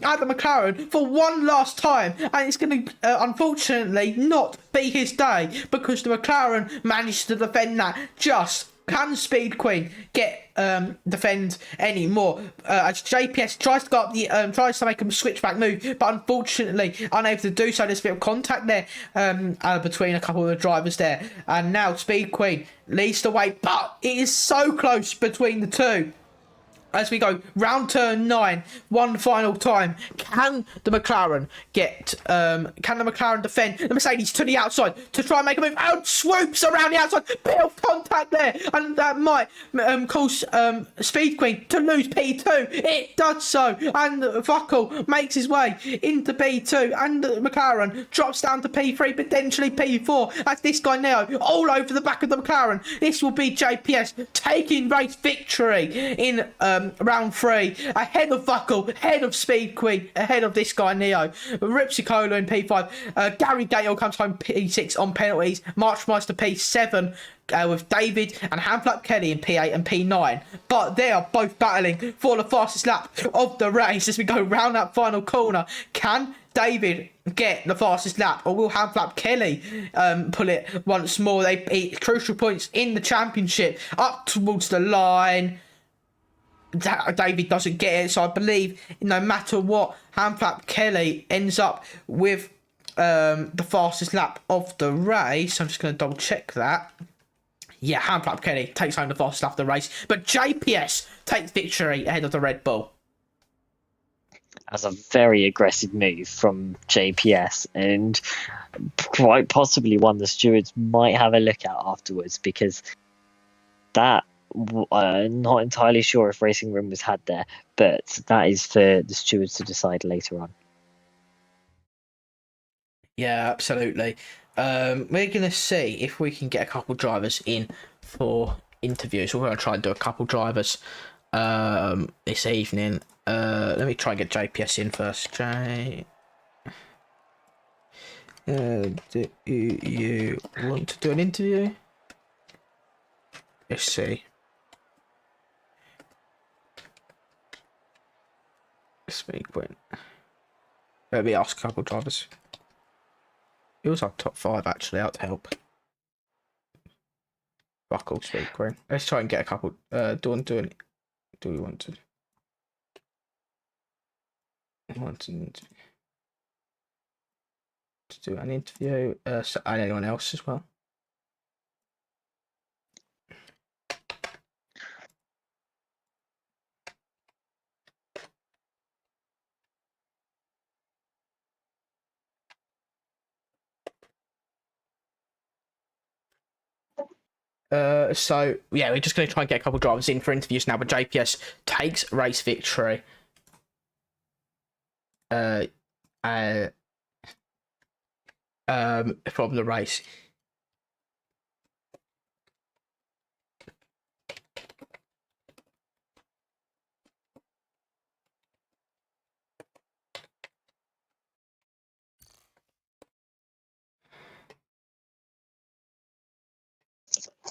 McLaren for one last time. And it's going to, unfortunately, not be his day, because the McLaren managed to defend that just Can Speed Queen get defend any more? As JPS tries to go up the tries to make a switchback move, but unfortunately unable to do so. There's a bit of contact there between a couple of the drivers there, and now Speed Queen leads the way, but it is so close between the two. As we go round turn 9, one final time, can the McLaren defend the Mercedes to the outside to try and make a move? Out swoops around the outside, bit of contact there, and that might cause Speed Queen to lose P2. It does so, and Vuckel makes his way into P2, and McLaren drops down to P3, potentially P4, as this guy now all over the back of the McLaren. This will be JPS taking race victory in round 3, ahead of Vuckel, ahead of Speed Queen, ahead of this guy Neo. Ripsicola in P5. Gary Gale comes home P6 on penalties. Marchmeister P7 with David and Handflap Kelly in P8 and P9. But they are both battling for the fastest lap of the race as we go round that final corner. Can David get the fastest lap, or will Handflap Kelly pull it once more? They beat crucial points in the championship up towards the line. David doesn't get it, so I believe no matter what, Handflap Kelly ends up with the fastest lap of the race. I'm just going to double check that. Yeah, Handflap Kelly takes home the fastest lap of the race, but JPS takes victory ahead of the Red Bull. That's a very aggressive move from JPS, and quite possibly one the stewards might have a look at afterwards, because that, not entirely sure if racing room was had there, but that is for the stewards to decide later on. Yeah, absolutely. We're going to see if we can get a couple drivers in for interviews. We're going to try and do a couple drivers this evening. Let me try and get JPS in first. Do you want to do an interview? Let's see. Speak when. Let me ask a couple drivers. It was our top 5 actually, out to help. Buckle Speak Queen. Let's try and get a couple. Do we want to do an interview? And anyone else as well? So yeah, we're just going to try and get a couple drivers in for interviews now. But JPS takes race victory. From the race.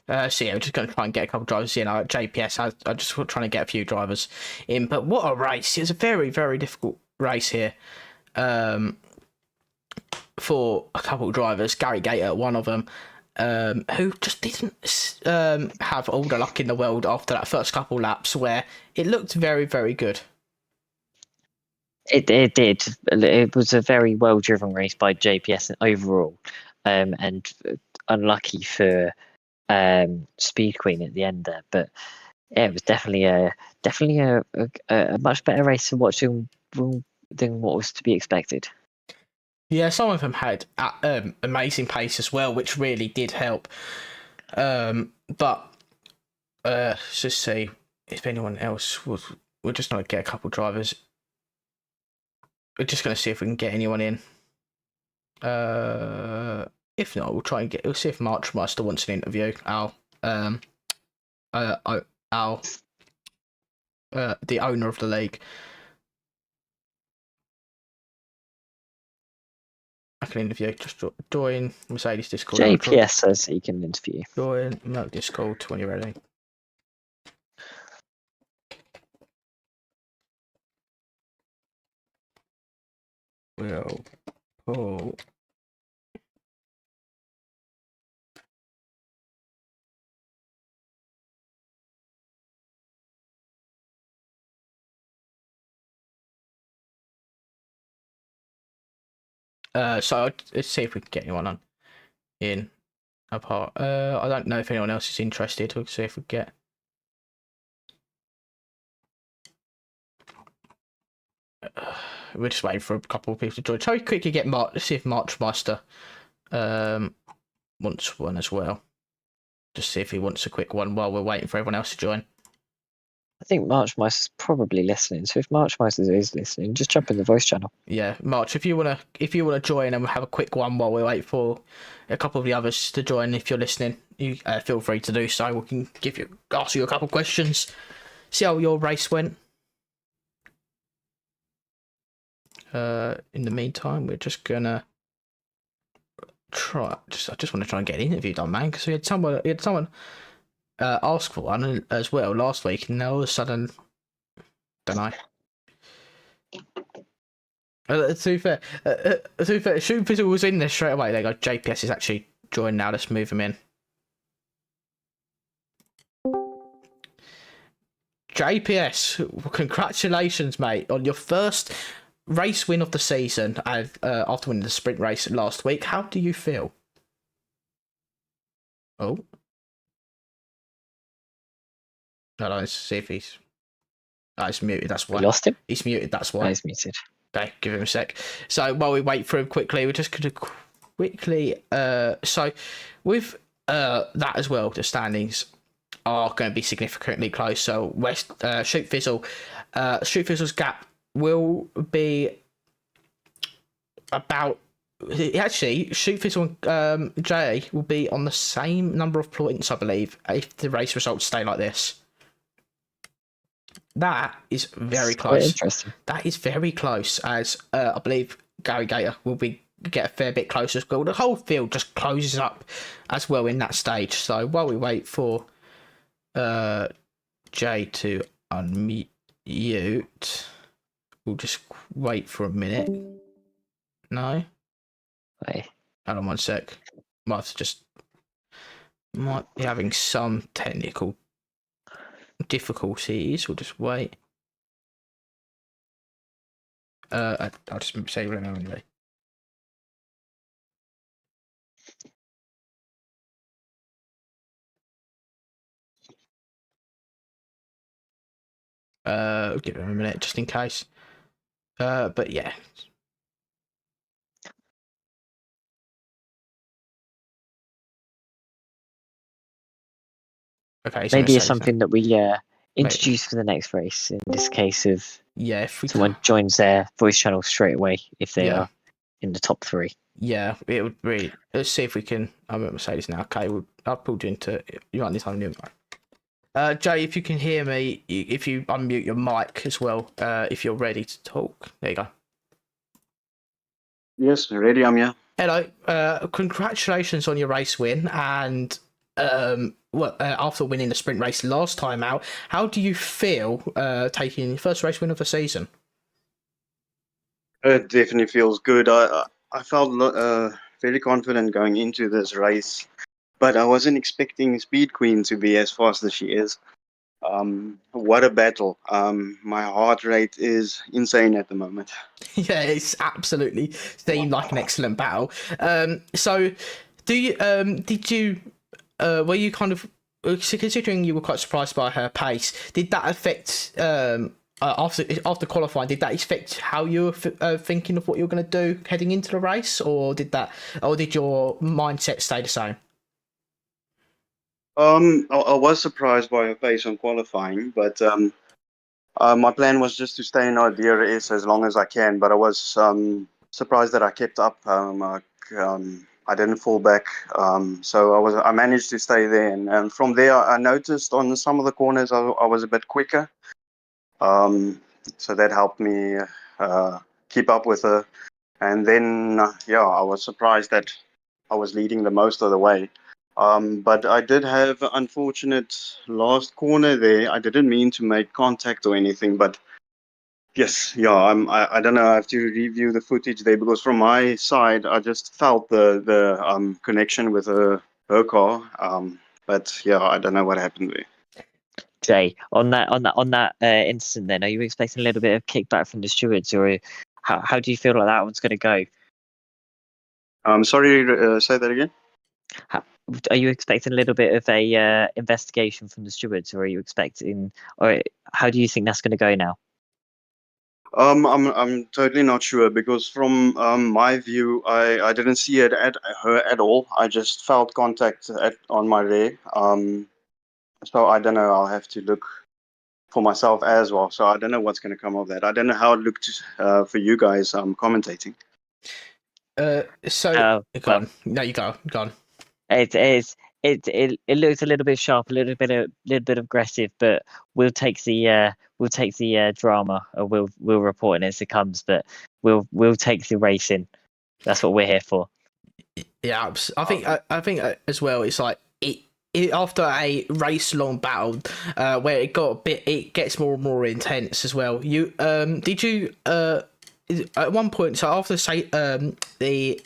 So yeah, we're just going to try and get a couple drivers in. JPS, I'm just trying to get a few drivers in. But what a race! It's a very, very difficult race here. For a couple of drivers, Gary Gator, one of them, who just didn't have all the luck in the world after that first couple laps, where it looked very, very good. It did. It was a very well driven race by JPS overall, and unlucky for Speed Queen at the end there. But yeah, it was definitely a much better race to watch than what was to be expected. Yeah, some of them had amazing pace as well, which really did help. But let's just see if anyone else was. We're just going to get a couple drivers. We're just going to see if we can get anyone in. If not, we'll see if Marchmeister wants an interview. The owner of the league. I can interview. Just join Mercedes Discord. JPS says he can interview. Join Merc Discord when you're ready. Will pull. So let's see if we can get anyone on in apart. I don't know if anyone else is interested. We'll see if we get. We're just waiting for a couple of people to join. Shall we quickly get March? Let's see if Marchmeister wants one as well. Just see if he wants a quick one while we're waiting for everyone else to join. I think Marchmeister's probably listening. So if Marchmeister is listening, just jump in the voice channel. Yeah, March, if you wanna join and we'll have a quick one while we wait for a couple of the others to join, if you're listening, you feel free to do so. We can ask you a couple of questions, see how your race went. In the meantime, we're just gonna try. I just want to try and get an interview done, man, because we had someone ask for one as well last week, and now all of a sudden, don't know. To be fair, Shoot Fizzle was in there straight away. There you go. JPS is actually joined now. Let's move him in. JPS, congratulations, mate, on your first race win of the season after winning the sprint race last week. How do you feel? Oh. Let's see if he's... Oh, he's muted, that's why. We lost him? He's muted, that's why. No, he's muted. Okay, give him a sec. So while we wait for him quickly, we're just going to quickly... so with that as well, the standings are going to be significantly close. So Shoot Fizzle's gap will be about... Actually, Shoot Fizzle and Jay will be on the same number of points, I believe, if the race results stay like this. That is very close. Interesting. That is very close, as I believe Gary Gator will get a fair bit closer as well. The whole field just closes up as well in that stage. So while we wait for Jay to unmute, we'll just wait for a minute. No? Hey. Hold on one sec. Might be having some technical difficulties. We'll just wait. I'll just say it anyway. Give him a minute just in case. But yeah. Okay. Maybe it's something that we introduce for the next race. In this case of if someone joins their voice channel straight away if they are in the top 3. Yeah, it would be. Let's see if we can. I'm going to say this now. Okay, I'll pull you into. You might need to unmute. Jay, if you can hear me, if you unmute your mic as well, if you're ready to talk. There you go. Yes, ready. I'm here. Hello. Congratulations on your race win, and after winning the sprint race last time out, how do you feel taking your first race win of the season? It definitely feels good. I felt very confident going into this race, but I wasn't expecting Speed Queen to be as fast as she is. What a battle. My heart rate is insane at the moment. Yeah, it's absolutely seemed like an excellent battle. So do you were you kind of, considering you were quite surprised by her pace, did that affect after qualifying, did that affect how you were thinking of what you were going to do heading into the race, or did your mindset stay the same? I was surprised by her pace on qualifying, but my plan was just to stay in our DRS as long as I can. But I was surprised that I kept up. I didn't fall back, so I managed to stay there. And from there, I noticed on some of the corners I was a bit quicker, so that helped me keep up with her. And then I was surprised that I was leading the most of the way. But I did have an unfortunate last corner there. I didn't mean to make contact or anything, but yes, I don't know. I have to review the footage there, because from my side, I just felt the connection with her car. But yeah, I don't know what happened there. Jay, on that incident, then, are you expecting a little bit of kickback from the stewards, or how do you feel like that one's going to go? Sorry, say that again. Are you expecting a little bit of a investigation from the stewards, or are you expecting, or how do you think that's going to go now? I'm totally not sure because from my view, I didn't see it at her at all. I just felt contact on my rear. So I don't know. I'll have to look for myself as well. So I don't know what's going to come of that. I don't know how it looked for you guys commentating. So Oh, go well, on. No, you go. Go on. it is. It looks a little bit sharp, a little bit aggressive, but we'll take the drama, or we'll report it as it comes. But we'll take the racing. That's what we're here for. Yeah, I think as well. It's like it after a race long battle, where it gets more and more intense as well. You did you at one point, so after the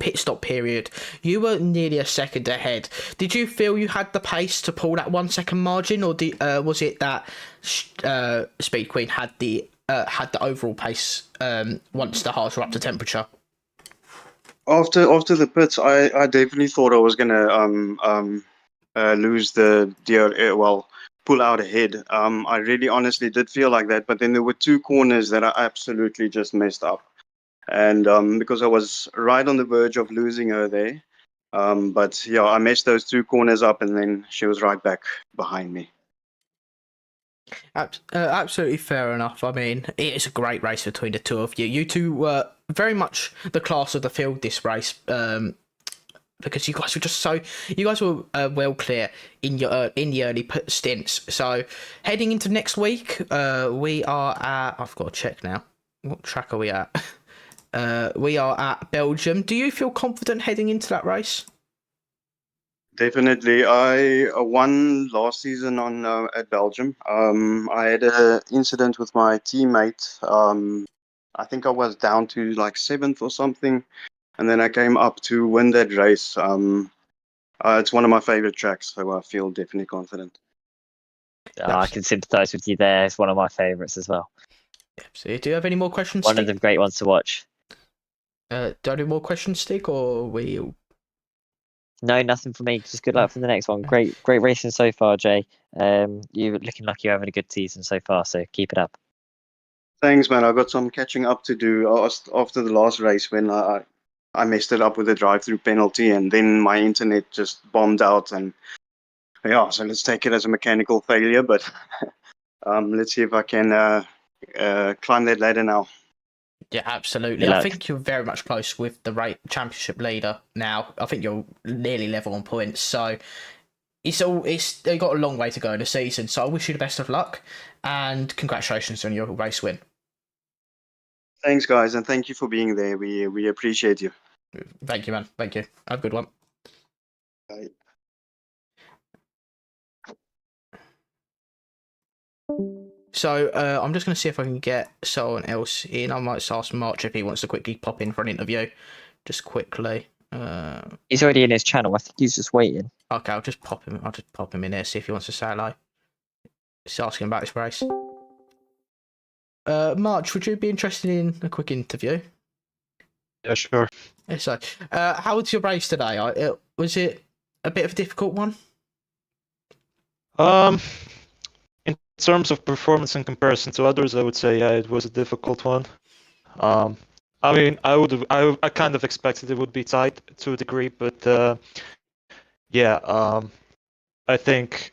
pit stop period, you were nearly a second ahead. Did you feel you had the pace to pull that 1 second margin, or was it that Speed Queen had the overall pace once the hearts were up to temperature? After the pits, I definitely thought I was gonna lose the pull out ahead. I really honestly did feel like that, but then there were two corners that I absolutely just messed up, and because I was right on the verge of losing her there, but yeah, I messed those two corners up, and then she was right back behind me. Absolutely fair enough. I mean, it is a great race between the two of you. You two were very much the class of the field this race, because you guys were well clear in in the early stints. So heading into next week, we are at. I've got to check now. What track are we at? We are at Belgium. Do you feel confident heading into that race? Definitely. I won last season on at Belgium. I had an incident with my teammate. I think I was down to like 7th or something, and then I came up to win that race. It's one of my favorite tracks, so I feel definitely confident. I can sympathise with you there. It's one of my favourites as well. So, do you have any more questions? One Stig? of the great ones to watch. Do you have any more questions, Stig, or we? No, nothing for me. Just good luck for the next one. Great racing so far, Jay. You're looking like you're having a good season so far, so keep it up. Thanks, man. I got some catching up to do after the last race when I messed it up with a drive-through penalty, and then my internet just bombed out, and yeah, so let's take it as a mechanical failure. But let's see if I can climb that ladder now. Yeah, absolutely. I think you're very much close with the championship leader now. I think you're nearly level on points. So they've got a long way to go in the season. So I wish you the best of luck and congratulations on your race win. Thanks, guys, and thank you for being there. We appreciate you. Thank you, man. Thank you. Have a good one. Bye. So I'm just going to see if I can get someone else in. I might ask March if he wants to quickly pop in for an interview. Just quickly. He's already in his channel. I think he's just waiting. Okay, I'll just pop him in there, see if he wants to say hello. Just asking about this race. March, would you be interested in a quick interview? Yeah, sure. Yeah, so, how was your race today? Was it a bit of a difficult one? In terms of performance in comparison to others, I would say yeah, it was a difficult one. I mean, I kind of expected it would be tight to a degree, but yeah, I think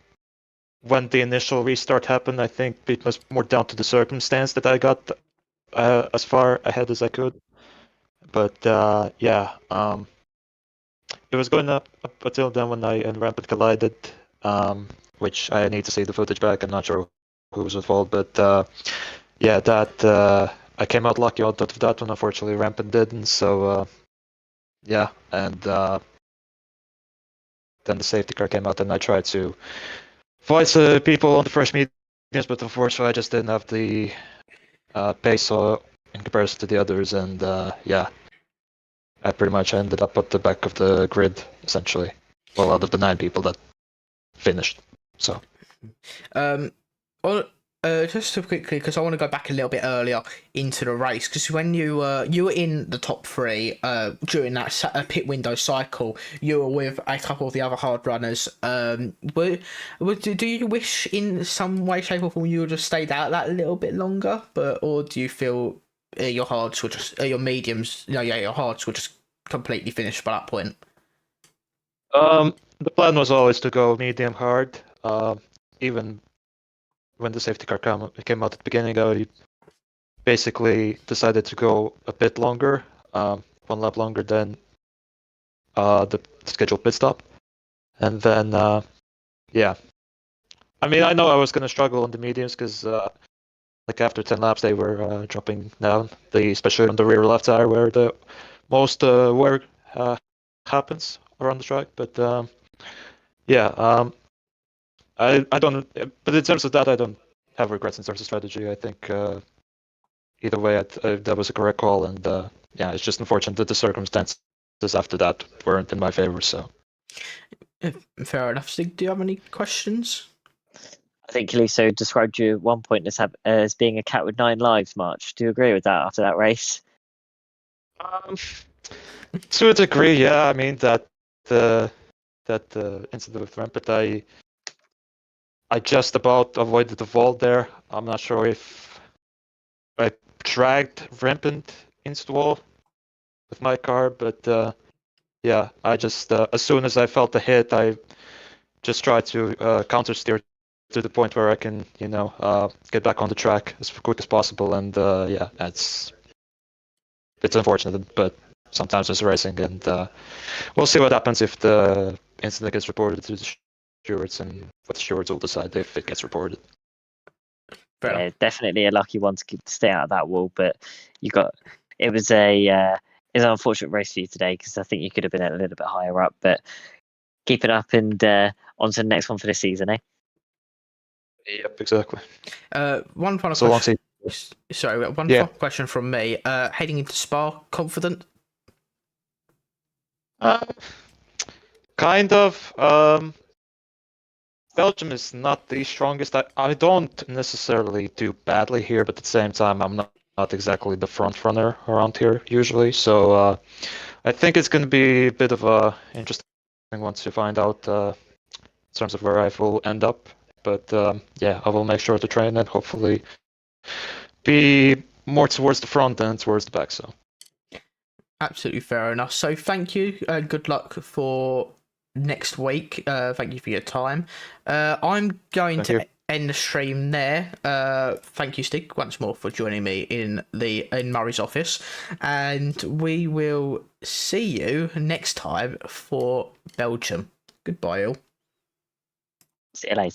when the initial restart happened, I think it was more down to the circumstance that I got as far ahead as I could. But yeah, it was going up until then when I and Rampant collided, which I need to see the footage back. I'm not sure who was at fault, but yeah, that I came out lucky out of that one. Unfortunately, Rampant didn't. So yeah, and then the safety car came out, and I tried to fight people on the fresh mediums, but unfortunately, I just didn't have the pace in comparison to the others, and yeah, I pretty much ended up at the back of the grid essentially. Well, out of the 9 people that finished. So, just to quickly, because I want to go back a little bit earlier into the race, because when you were in the top three during that pit window cycle, you were with a couple of the other hard runners. Do you wish in some way, shape, or form you would have stayed out that a little bit longer, or do you feel your hards were just your mediums? Your hards were just completely finished by that point? The plan was always to go medium hard. Even when the safety car came out at the beginning, I basically decided to go a bit longer, 1 lap longer than the scheduled pit stop. And then, yeah. I mean, I know I was going to struggle on the mediums because, like, after 10 laps, they were dropping down, especially on the rear left tire where the most wear happens around the track. But, yeah, I don't, but in terms of that, I don't have regrets in terms of strategy. I think either way, that was a correct call, and yeah, it's just unfortunate that the circumstances after that weren't in my favor. So Fair enough. Stig, do you have any questions? I think Kalisto described you at one point as being a cat with 9 lives, March. Do you agree with that after that race? to a degree, yeah. I mean that incident with Rampart, I just about avoided the vault there. I'm not sure if I dragged Rampant into the wall with my car, but yeah, I just as soon as I felt the hit, I just tried to counter steer to the point where I can, get back on the track as quick as possible. And yeah, it's unfortunate, but sometimes it's racing, and we'll see what happens if the incident gets reported to the stewards, and what the stewards will decide if it gets reported. Yeah, definitely a lucky one to stay out of that wall, but it was an unfortunate race for you today because I think you could have been a little bit higher up, but keep it up and on to the next one for the season, eh? Yep, exactly. One final So long question. season. Sorry, one final question from me. Heading into Spa, confident? Kind of. Belgium is not the strongest. I don't necessarily do badly here, but at the same time, I'm not exactly the front runner around here usually. So I think it's going to be a bit of a interesting one to find out in terms of where I will end up. But yeah, I will make sure to train and hopefully be more towards the front than towards the back. So absolutely fair enough. So thank you. Good luck for next week. Thank you for your time. I'm going to end the stream there. Thank you, Stig, once more for joining me in Murray's office, and we will see you next time for Belgium. Goodbye, all. See you later.